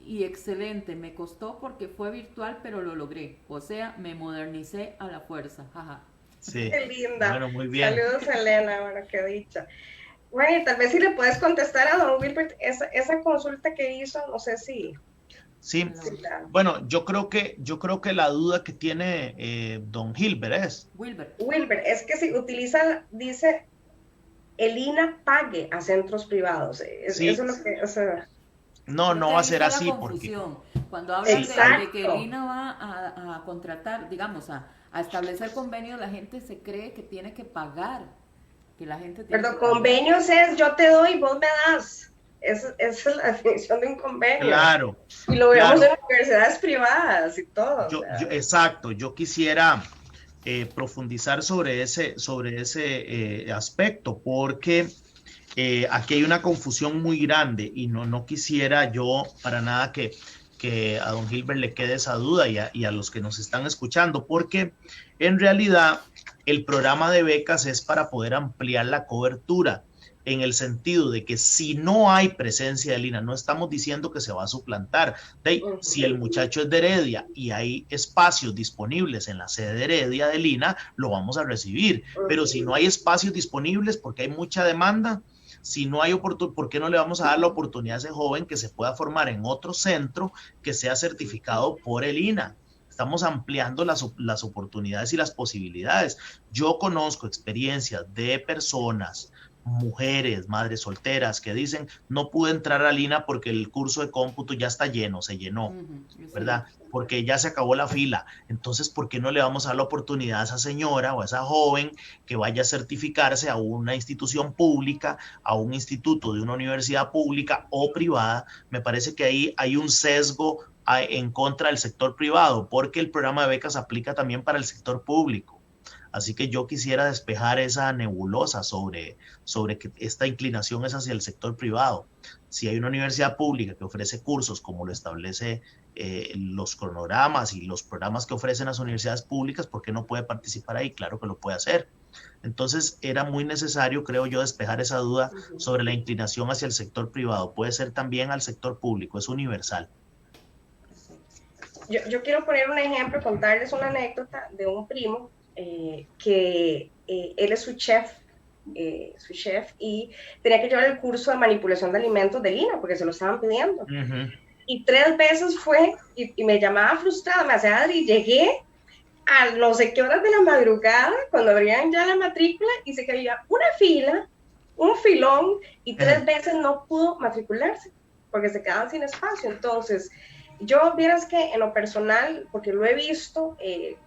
excelente, me costó porque fue virtual, pero lo logré, o sea, me modernicé a la fuerza, jaja. Sí. Qué linda. Bueno, muy bien. Saludos, Elena, bueno, qué dicha. Bueno, y tal vez si le puedes contestar a don Wilbert esa consulta que hizo, no sé si... Sí, bueno, yo creo que la duda que tiene don Gilbert es... Wilbert, es que si utiliza, dice, el INA pague a centros privados. Sí. Eso es lo que... O sea, no va a ser así porque... Cuando hablan de que el INA va a contratar, digamos, a establecer convenios, la gente se cree que tiene que pagar. Que la gente tiene Perdón, convenios es yo te doy, vos me das. Esa es la definición de un convenio. Claro. Y lo vemos en universidades privadas y todo. Exacto, yo quisiera profundizar sobre ese aspecto, porque aquí hay una confusión muy grande y no quisiera yo para nada que a don Gilbert le quede esa duda y a los que nos están escuchando, porque en realidad el programa de becas es para poder ampliar la cobertura, en el sentido de que si no hay presencia del INA, no estamos diciendo que se va a suplantar. Si el muchacho es de Heredia y hay espacios disponibles en la sede de Heredia del INA, lo vamos a recibir. Pero si no hay espacios disponibles porque hay mucha demanda, si no hay oportunidad, ¿por qué no le vamos a dar la oportunidad a ese joven que se pueda formar en otro centro que sea certificado por el INA? Estamos ampliando las oportunidades y las posibilidades. Yo conozco experiencias de personas, mujeres, madres solteras, que dicen, no pude entrar al INA porque el curso de cómputo ya está lleno, se llenó, ¿verdad? Porque ya se acabó la fila. Entonces, ¿por qué no le vamos a dar la oportunidad a esa señora o a esa joven que vaya a certificarse a una institución pública, a un instituto de una universidad pública o privada? Me parece que ahí hay un sesgo en contra del sector privado, porque el programa de becas aplica también para el sector público. Así que yo quisiera despejar esa nebulosa sobre que esta inclinación es hacia el sector privado. Si hay una universidad pública que ofrece cursos como lo establece los cronogramas y los programas que ofrecen las universidades públicas, ¿por qué no puede participar ahí? Claro que lo puede hacer. Entonces era muy necesario, creo yo, despejar esa duda sobre la inclinación hacia el sector privado. Puede ser también al sector público, es universal. Yo quiero poner un ejemplo, contarles una anécdota de un primo que él es su chef y tenía que llevar el curso de manipulación de alimentos de INA porque se lo estaban pidiendo. Y 3 veces fue y me llamaba frustrada, me decía, Adri, llegué a no sé qué horas de la madrugada cuando abrían ya la matrícula y se caía una fila, un filón, y 3 veces no pudo matricularse porque se quedaban sin espacio. Entonces Yo vieras que en lo personal, porque lo he visto,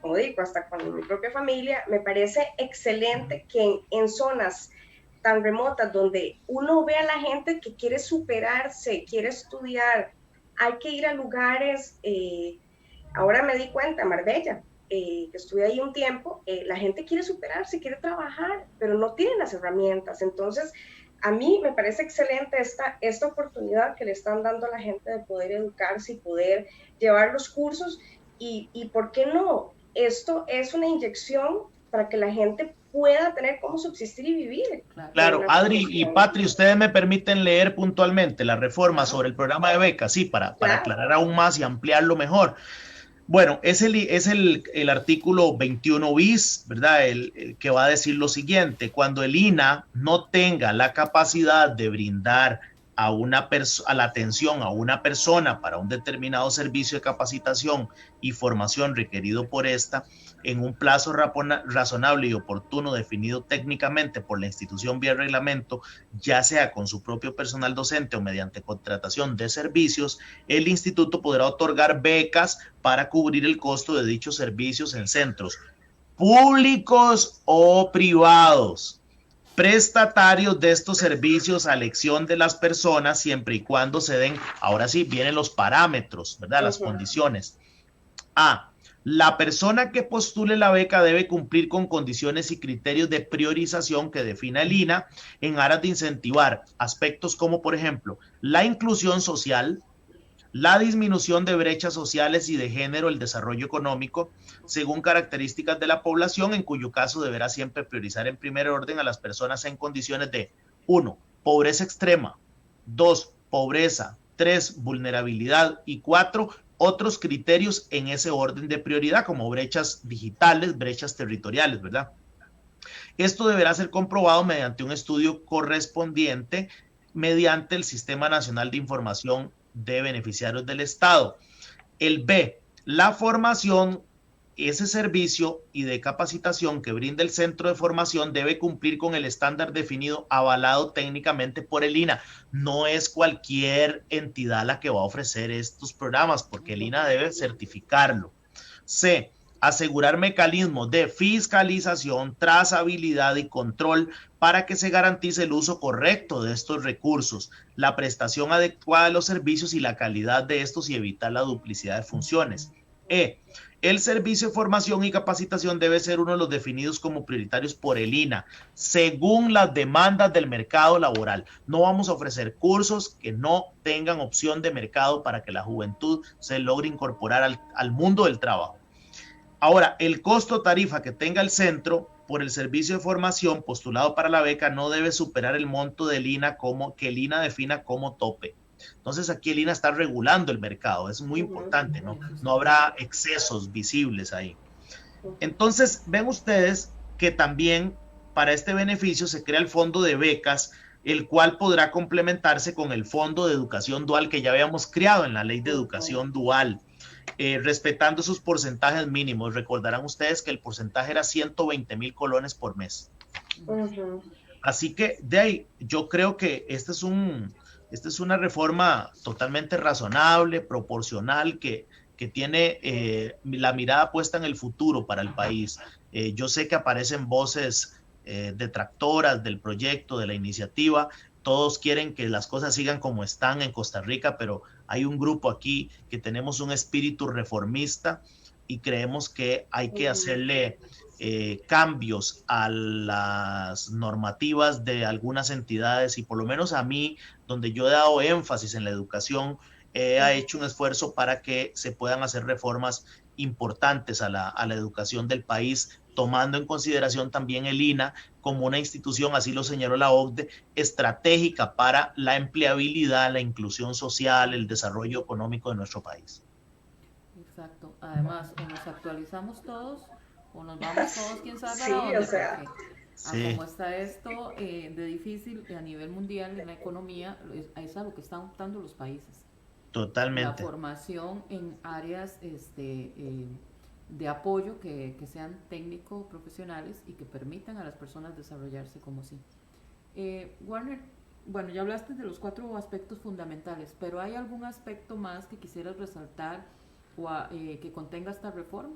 como digo, hasta con mi propia familia, me parece excelente que en zonas tan remotas donde uno ve a la gente que quiere superarse, quiere estudiar, hay que ir a lugares, ahora me di cuenta, Marbella, que estuve ahí un tiempo, la gente quiere superarse, quiere trabajar, pero no tienen las herramientas. Entonces, a mí me parece excelente esta oportunidad que le están dando a la gente de poder educarse y poder llevar los cursos y ¿por qué no? Esto es una inyección para que la gente pueda tener cómo subsistir y vivir. Claro, Adri y Patri, ustedes me permiten leer puntualmente la reforma sobre el programa de becas, sí, para aclarar aún más y ampliarlo mejor. Bueno, es el artículo 21 bis, ¿verdad? El que va a decir lo siguiente: cuando el INA no tenga la capacidad de brindar a la atención a una persona para un determinado servicio de capacitación y formación requerido por esta, en un plazo razonable y oportuno definido técnicamente por la institución vía reglamento, ya sea con su propio personal docente o mediante contratación de servicios, el instituto podrá otorgar becas para cubrir el costo de dichos servicios en centros públicos o privados, prestatarios de estos servicios a elección de las personas, siempre y cuando se den, ahora sí, vienen los parámetros, ¿verdad? Las condiciones. A. La persona que postule la beca debe cumplir con condiciones y criterios de priorización que defina el INA en aras de incentivar aspectos como, por ejemplo, la inclusión social, la disminución de brechas sociales y de género, el desarrollo económico, según características de la población, en cuyo caso deberá siempre priorizar en primer orden a las personas en condiciones de 1. Pobreza extrema, 2. Pobreza, 3. Vulnerabilidad y 4. Otros criterios en ese orden de prioridad, como brechas digitales, brechas territoriales, ¿verdad? Esto deberá ser comprobado mediante un estudio correspondiente mediante el Sistema Nacional de Información de Beneficiarios del Estado. El B, la formación, ese servicio y de capacitación que brinda el centro de formación debe cumplir con el estándar definido, avalado técnicamente por el INA. No es cualquier entidad la que va a ofrecer estos programas, porque el INA debe certificarlo. C, asegurar mecanismos de fiscalización, trazabilidad y control para que se garantice el uso correcto de estos recursos, la prestación adecuada de los servicios y la calidad de estos y evitar la duplicidad de funciones. El servicio de formación y capacitación debe ser uno de los definidos como prioritarios por el INA, según las demandas del mercado laboral. No vamos a ofrecer cursos que no tengan opción de mercado para que la juventud se logre incorporar al mundo del trabajo. Ahora, el costo tarifa que tenga el centro por el servicio de formación postulado para la beca no debe superar el monto del INA que el INA defina como tope. Entonces aquí el INA está regulando el mercado, es muy importante, no habrá excesos visibles ahí. Entonces ven ustedes que también para este beneficio se crea el fondo de becas, el cual podrá complementarse con el fondo de educación dual que ya habíamos creado en la ley de educación dual. Respetando sus porcentajes mínimos. Recordarán ustedes que el porcentaje era 120,000 colones por mes. Así que de ahí, yo creo que esta es una reforma totalmente razonable, proporcional, que tiene la mirada puesta en el futuro para el país. Yo sé que aparecen voces detractoras del proyecto, de la iniciativa. Todos quieren que las cosas sigan como están en Costa Rica, pero hay un grupo aquí que tenemos un espíritu reformista y creemos que hay que hacerle cambios a las normativas de algunas entidades, y por lo menos a mí, donde yo he dado énfasis en la educación, ha hecho un esfuerzo para que se puedan hacer reformas importantes a la educación del país, tomando en consideración también el INA como una institución, así lo señaló la OCDE, estratégica para la empleabilidad, la inclusión social, el desarrollo económico de nuestro país. Exacto. Además, o nos actualizamos todos o nos vamos todos, quién sabe a dónde, o sea, porque a cómo está esto de difícil a nivel mundial en la economía, es a lo que están optando los países. Totalmente. La formación en áreas de apoyo que sean técnico profesionales y que permitan a las personas desarrollarse como sí. Warner, bueno, ya hablaste de los 4 aspectos fundamentales, pero ¿hay algún aspecto más que quisieras resaltar o que contenga esta reforma?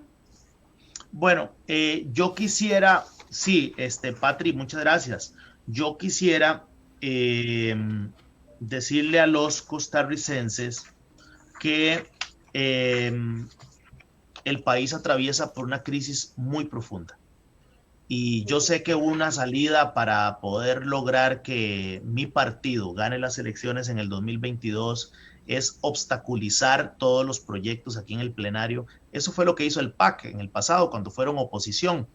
Bueno, yo quisiera, sí, Patri, muchas gracias. Yo quisiera eh, decirle a los costarricenses que eh, el país atraviesa por una crisis muy profunda. Y yo sé que una salida para poder lograr que mi partido gane las elecciones en el 2022 es obstaculizar todos los proyectos aquí en el plenario. Eso fue lo que hizo el PAC en el pasado cuando fueron oposición.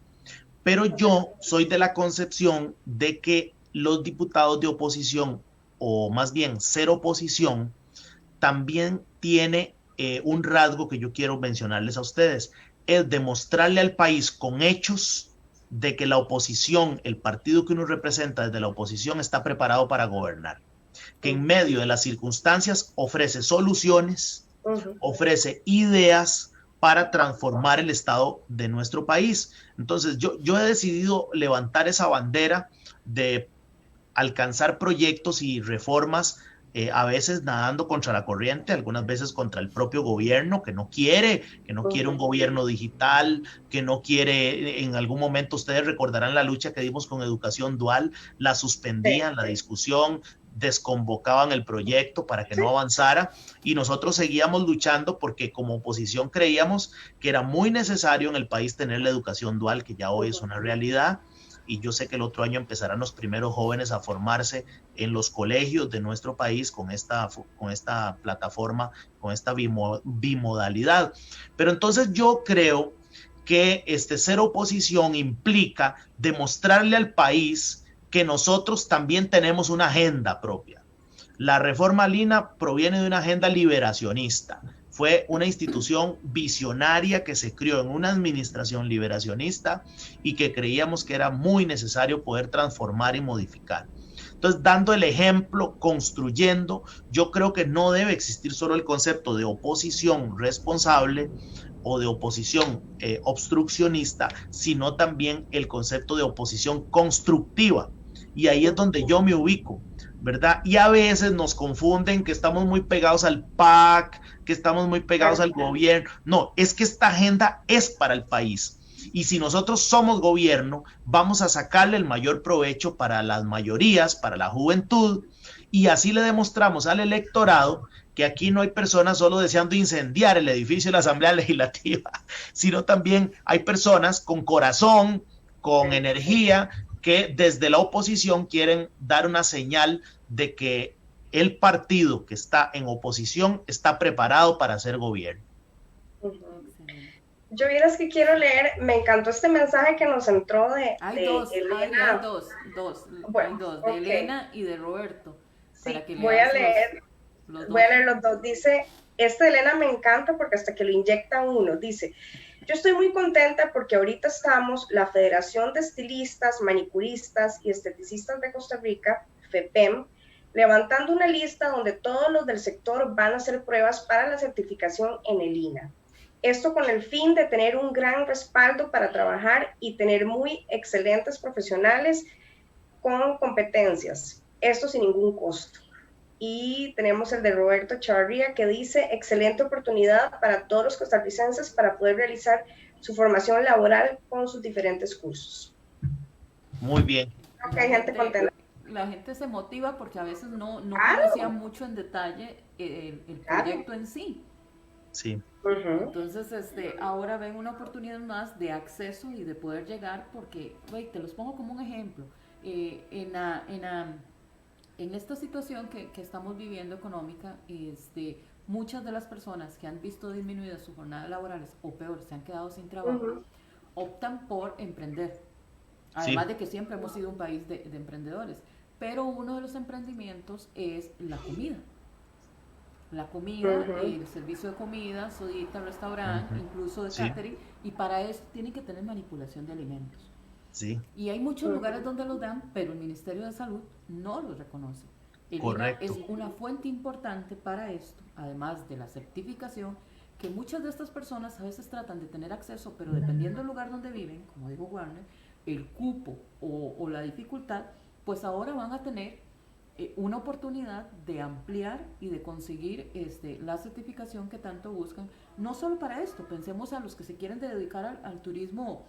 Pero yo soy de la concepción de que los diputados de oposición, o más bien ser oposición, también tiene un rasgo que yo quiero mencionarles a ustedes, es demostrarle al país con hechos de que la oposición, el partido que uno representa desde la oposición, está preparado para gobernar, que en medio de las circunstancias ofrece soluciones, ofrece ideas para transformar el estado de nuestro país. Entonces yo he decidido levantar esa bandera de alcanzar proyectos y reformas, a veces nadando contra la corriente, algunas veces contra el propio gobierno que no quiere un gobierno digital, que no quiere, en algún momento ustedes recordarán la lucha que dimos con educación dual, la suspendían, la discusión, desconvocaban el proyecto para que no avanzara y nosotros seguíamos luchando porque como oposición creíamos que era muy necesario en el país tener la educación dual, que ya hoy es una realidad, y yo sé que el otro año empezarán los primeros jóvenes a formarse en los colegios de nuestro país con esta plataforma, con esta bimodalidad. Pero entonces yo creo que ser oposición implica demostrarle al país que nosotros también tenemos una agenda propia. La reforma Lina proviene de una agenda liberacionista. Fue una institución visionaria que se creó en una administración liberacionista y que creíamos que era muy necesario poder transformar y modificar. Entonces, dando el ejemplo, construyendo, yo creo que no debe existir solo el concepto de oposición responsable o de oposición obstruccionista, sino también el concepto de oposición constructiva. Y ahí es donde yo me ubico, ¿verdad? Y a veces nos confunden que estamos muy pegados al PAC, que estamos muy pegados al gobierno. No, es que esta agenda es para el país. Y si nosotros somos gobierno, vamos a sacarle el mayor provecho para las mayorías, para la juventud, y así le demostramos al electorado que aquí no hay personas solo deseando incendiar el edificio de la Asamblea Legislativa, sino también hay personas con corazón, con energía, que desde la oposición quieren dar una señal de que el partido que está en oposición está preparado para hacer gobierno. Yo vieras que quiero leer, me encantó este mensaje que nos entró de Elena. Hay dos, de Elena y de Roberto. Sí, voy a leer los dos. Dice, este de Elena me encanta porque hasta que lo inyecta uno, dice, yo estoy muy contenta porque ahorita estamos, la Federación de Estilistas, Manicuristas y Esteticistas de Costa Rica, FEPEM, levantando una lista donde todos los del sector van a hacer pruebas para la certificación en el INAH. Esto con el fin de tener un gran respaldo para trabajar y tener muy excelentes profesionales con competencias. Esto sin ningún costo. Y tenemos el de Roberto Chavarría que dice, excelente oportunidad para todos los costarricenses para poder realizar su formación laboral con sus diferentes cursos. Muy bien. Creo que hay gente contenta. La gente se motiva porque a veces no conocía mucho en detalle el proyecto en sí. Sí. Entonces, ahora ven una oportunidad más de acceso y de poder llegar porque, te los pongo como un ejemplo. En esta situación que estamos viviendo económica, muchas de las personas que han visto disminuidas sus jornadas laborales o peor, se han quedado sin trabajo, optan por emprender. Además de que siempre hemos sido un país de emprendedores. Pero uno de los emprendimientos es la comida. La comida, el servicio de comida, sodita, restaurante, incluso de catering, y para eso tienen que tener manipulación de alimentos. Sí. Y hay muchos lugares donde los dan, pero el Ministerio de Salud no los reconoce. El INAH es una fuente importante para esto, además de la certificación, que muchas de estas personas a veces tratan de tener acceso, pero dependiendo del lugar donde viven, como dijo Warner, el cupo o la dificultad, pues ahora van a tener una oportunidad de ampliar y de conseguir la certificación que tanto buscan, no solo para esto, pensemos a los que se quieren dedicar al turismo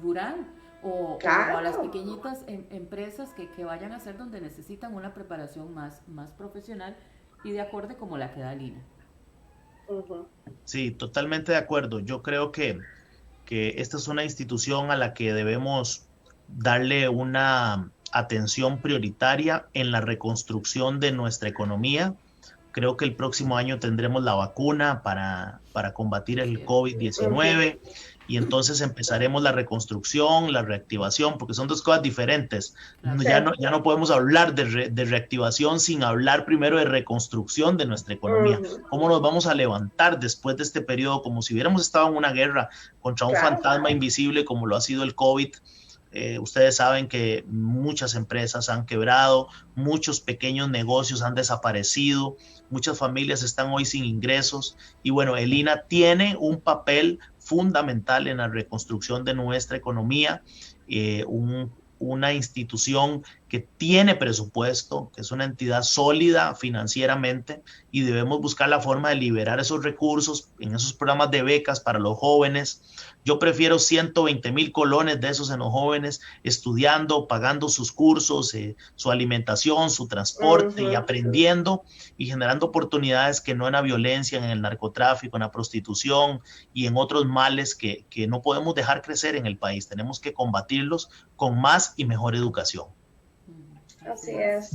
rural o a las pequeñitas empresas que vayan a hacer donde necesitan una preparación más profesional y de acorde como la que da Lina. Sí, totalmente de acuerdo. Yo creo que esta es una institución a la que debemos darle una atención prioritaria en la reconstrucción de nuestra economía. Creo que el próximo año tendremos la vacuna para combatir el COVID-19 y entonces empezaremos la reconstrucción, la reactivación, porque son dos cosas diferentes. Ya no podemos hablar de reactivación sin hablar primero de reconstrucción de nuestra economía. ¿Cómo nos vamos a levantar después de este periodo como si hubiéramos estado en una guerra contra un fantasma invisible como lo ha sido el COVID? Ustedes saben que muchas empresas han quebrado, muchos pequeños negocios han desaparecido, muchas familias están hoy sin ingresos y bueno, el INA tiene un papel fundamental en la reconstrucción de nuestra economía, una institución que tiene presupuesto, que es una entidad sólida financieramente y debemos buscar la forma de liberar esos recursos en esos programas de becas para los jóvenes. Yo prefiero 120,000 colones de esos en los jóvenes estudiando, pagando sus cursos, su alimentación, su transporte y aprendiendo y generando oportunidades que no en la violencia, en el narcotráfico, en la prostitución y en otros males que no podemos dejar crecer en el país. Tenemos que combatirlos con más y mejor educación. Así es.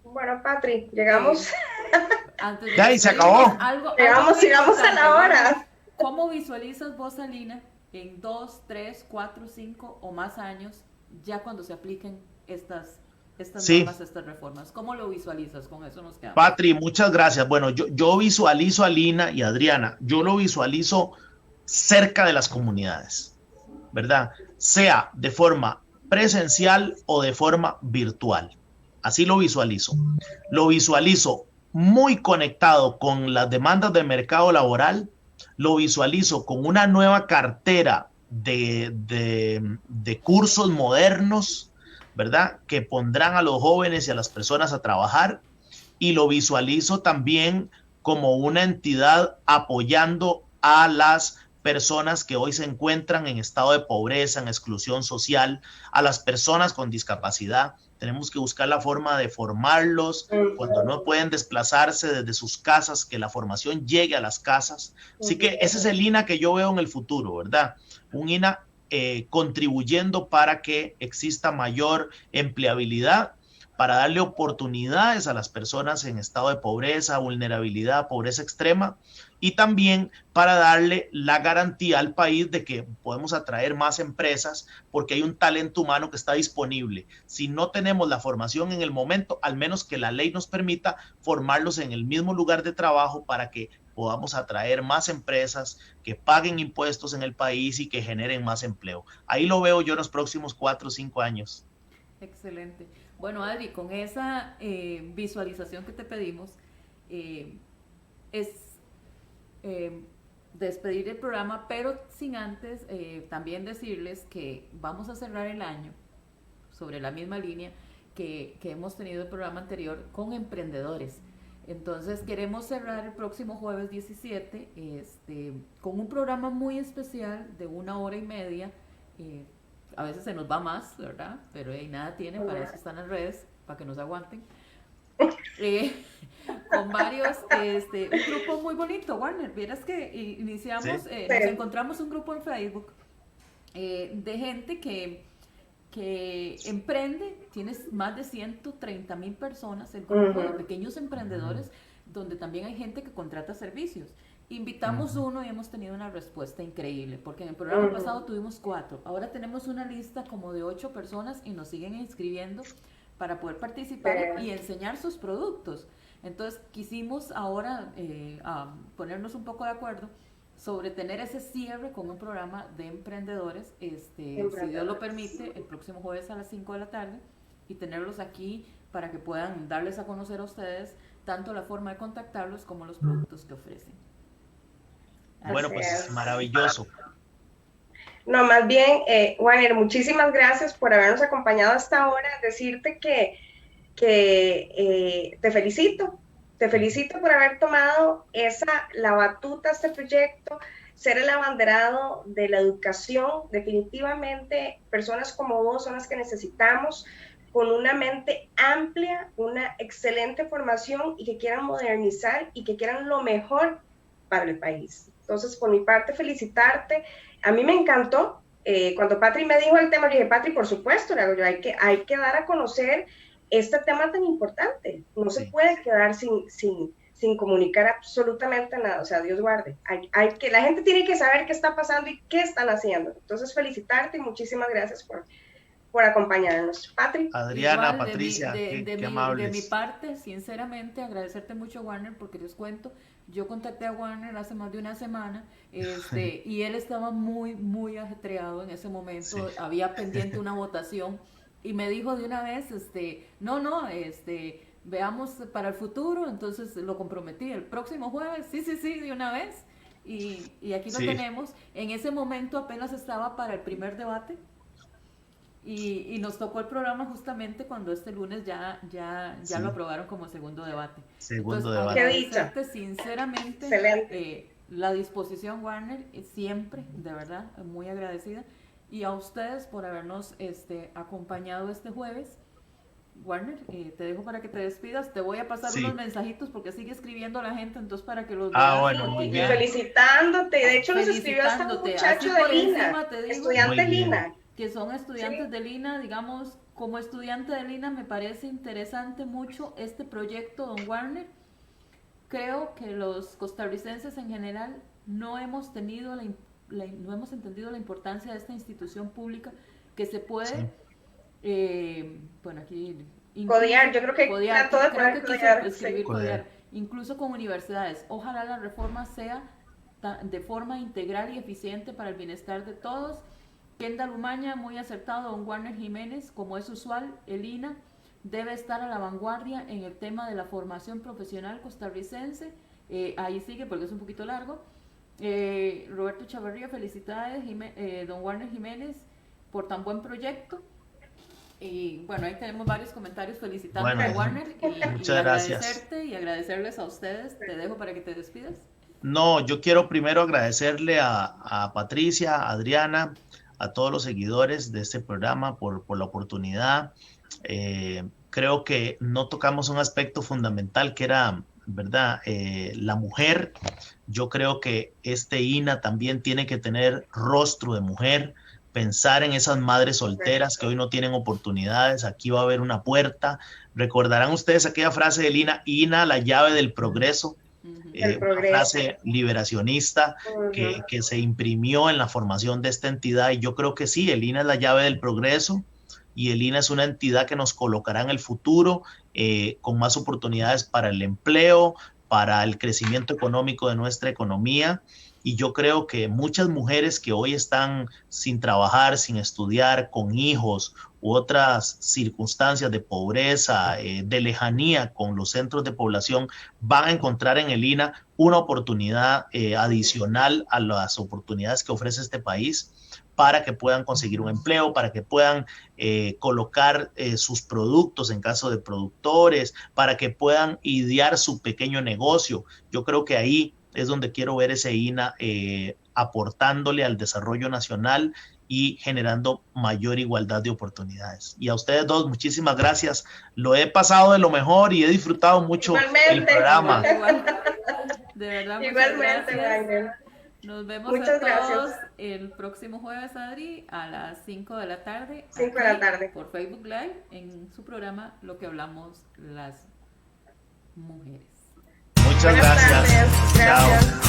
Bueno, Patri, llegamos. Ya, y se acabó. Llegamos a la hora. ¿Cómo visualizas vos, Alina, en 2, 3, 4, 5 o más años, ya cuando se apliquen estas normas, estas reformas? ¿Cómo lo visualizas? Con eso nos quedamos. Patri, muchas gracias. Bueno, yo visualizo a Lina y a Adriana, yo lo visualizo cerca de las comunidades, ¿verdad? Sea de forma presencial o de forma virtual. Así lo visualizo. Lo visualizo muy conectado con las demandas del mercado laboral, lo visualizo con una nueva cartera de cursos modernos, ¿verdad? Que pondrán a los jóvenes y a las personas a trabajar, y lo visualizo también como una entidad apoyando a las personas que hoy se encuentran en estado de pobreza, en exclusión social, a las personas con discapacidad. Tenemos que buscar la forma de formarlos cuando no pueden desplazarse desde sus casas, que la formación llegue a las casas. Así que ese es el INA que yo veo en el futuro, ¿verdad? Un INA contribuyendo para que exista mayor empleabilidad, para darle oportunidades a las personas en estado de pobreza, vulnerabilidad, pobreza extrema, y también para darle la garantía al país de que podemos atraer más empresas porque hay un talento humano que está disponible. Si no tenemos la formación en el momento, al menos que la ley nos permita formarlos en el mismo lugar de trabajo para que podamos atraer más empresas que paguen impuestos en el país y que generen más empleo. Ahí lo veo yo en los próximos 4 o 5 años. Excelente. Bueno, Adri, con esa visualización que te pedimos, despedir el programa, pero sin antes también decirles que vamos a cerrar el año sobre la misma línea que hemos tenido el programa anterior con emprendedores. Entonces queremos cerrar el próximo jueves 17 con un programa muy especial de 1 hora y media. A veces se nos va más, ¿verdad? Pero nada tiene, para eso están las redes, para que nos aguanten. Con varios, un grupo muy bonito, Warner. Vieras que iniciamos, nos encontramos un grupo en Facebook de gente que emprende, tienes más de 130,000 personas, el grupo de pequeños emprendedores, donde también hay gente que contrata servicios. Invitamos uno y hemos tenido una respuesta increíble, porque en el programa pasado tuvimos 4, ahora tenemos una lista como de 8 personas y nos siguen inscribiendo para poder participar y enseñar sus productos. Entonces quisimos ahora ponernos un poco de acuerdo sobre tener ese cierre con un programa de emprendedores, si Dios lo permite, el próximo jueves a las 5 de la tarde, y tenerlos aquí para que puedan darles a conocer a ustedes tanto la forma de contactarlos como los productos que ofrecen. Bueno, pues es maravilloso. No, más bien, Warner, muchísimas gracias por habernos acompañado hasta ahora. Decirte que que te felicito. Te felicito por haber tomado la batuta a este proyecto, ser el abanderado de la educación. Definitivamente, personas como vos son las que necesitamos, con una mente amplia, una excelente formación y que quieran modernizar y que quieran lo mejor para el país. Entonces, por mi parte, felicitarte. A mí me encantó. Cuando Patri me dijo el tema, yo dije, Patri, por supuesto, hay que dar a conocer este tema tan importante. No se puede quedar sin comunicar absolutamente nada. O sea, Dios guarde. La gente tiene que saber qué está pasando y qué están haciendo. Entonces, felicitarte y muchísimas gracias por acompañarnos. Patri. Adriana, Igual, Patricia, qué amables. De mi parte, sinceramente, agradecerte mucho, Warner, porque les cuento, yo contacté a Warner hace más de una semana, y él estaba muy, muy ajetreado en ese momento, sí. Había pendiente una votación, y me dijo de una vez, veamos para el futuro, entonces lo comprometí, el próximo jueves, sí, de una vez, y aquí lo tenemos. En ese momento apenas estaba para el primer debate, y nos tocó el programa justamente cuando este lunes ya lo aprobaron como segundo debate. Qué dicha. Sinceramente, la disposición, Warner, siempre, de verdad, muy agradecida. Y a ustedes por habernos acompañado este jueves. Warner, te dejo para que te despidas. Te voy a pasar unos mensajitos porque sigue escribiendo la gente, entonces para que los veas. Bueno, muy bien. Felicitándote. De hecho, nos escribió hasta un muchacho de Lina, estudiante Lina. Que son estudiantes de Lina, digamos, como estudiante de Lina me parece interesante mucho este proyecto, don Warner. Creo que los costarricenses en general no hemos entendido la importancia de esta institución pública que se puede, aquí... Codear, yo creo que codear, incluso con universidades. Ojalá la reforma sea de forma integral y eficiente para el bienestar de todos. Kendall Umaña, muy acertado. Don Warner Jiménez, como es usual, el INA debe estar a la vanguardia en el tema de la formación profesional costarricense. Ahí sigue porque es un poquito largo. Roberto Chavarría, felicidades. Don Warner Jiménez, por tan buen proyecto. Y bueno, ahí tenemos varios comentarios felicitando a Warner. Muchas gracias. Agradecerte y agradecerles a ustedes. Te dejo para que te despidas. No, yo quiero primero agradecerle a Patricia, a Adriana, a todos los seguidores de este programa por la oportunidad. Creo que no tocamos un aspecto fundamental que era, ¿verdad? La mujer. Yo creo que este INA también tiene que tener rostro de mujer, pensar en esas madres solteras que hoy no tienen oportunidades. Aquí va a haber una puerta. Recordarán ustedes aquella frase del INA, la llave del progreso. Una frase liberacionista que se imprimió en la formación de esta entidad, y yo creo que sí, el INA es la llave del progreso y el INA es una entidad que nos colocará en el futuro con más oportunidades para el empleo, para el crecimiento económico de nuestra economía. Y yo creo que muchas mujeres que hoy están sin trabajar, sin estudiar, con hijos u otras circunstancias de pobreza, de lejanía con los centros de población, van a encontrar en el INA una oportunidad adicional a las oportunidades que ofrece este país para que puedan conseguir un empleo, para que puedan colocar sus productos en caso de productores, para que puedan idear su pequeño negocio. Yo creo que ahí es donde quiero ver ese INA aportándole al desarrollo nacional y generando mayor igualdad de oportunidades. Y a ustedes dos, muchísimas gracias. Lo he pasado de lo mejor y he disfrutado mucho el programa. De verdad, igualmente, gracias. Nos vemos muchas a todos gracias. El próximo jueves, Adri, a las 5 de la tarde. 5 de la tarde. Por Facebook Live, en su programa Lo que hablamos las mujeres. Muchas gracias. Gracias. Chao.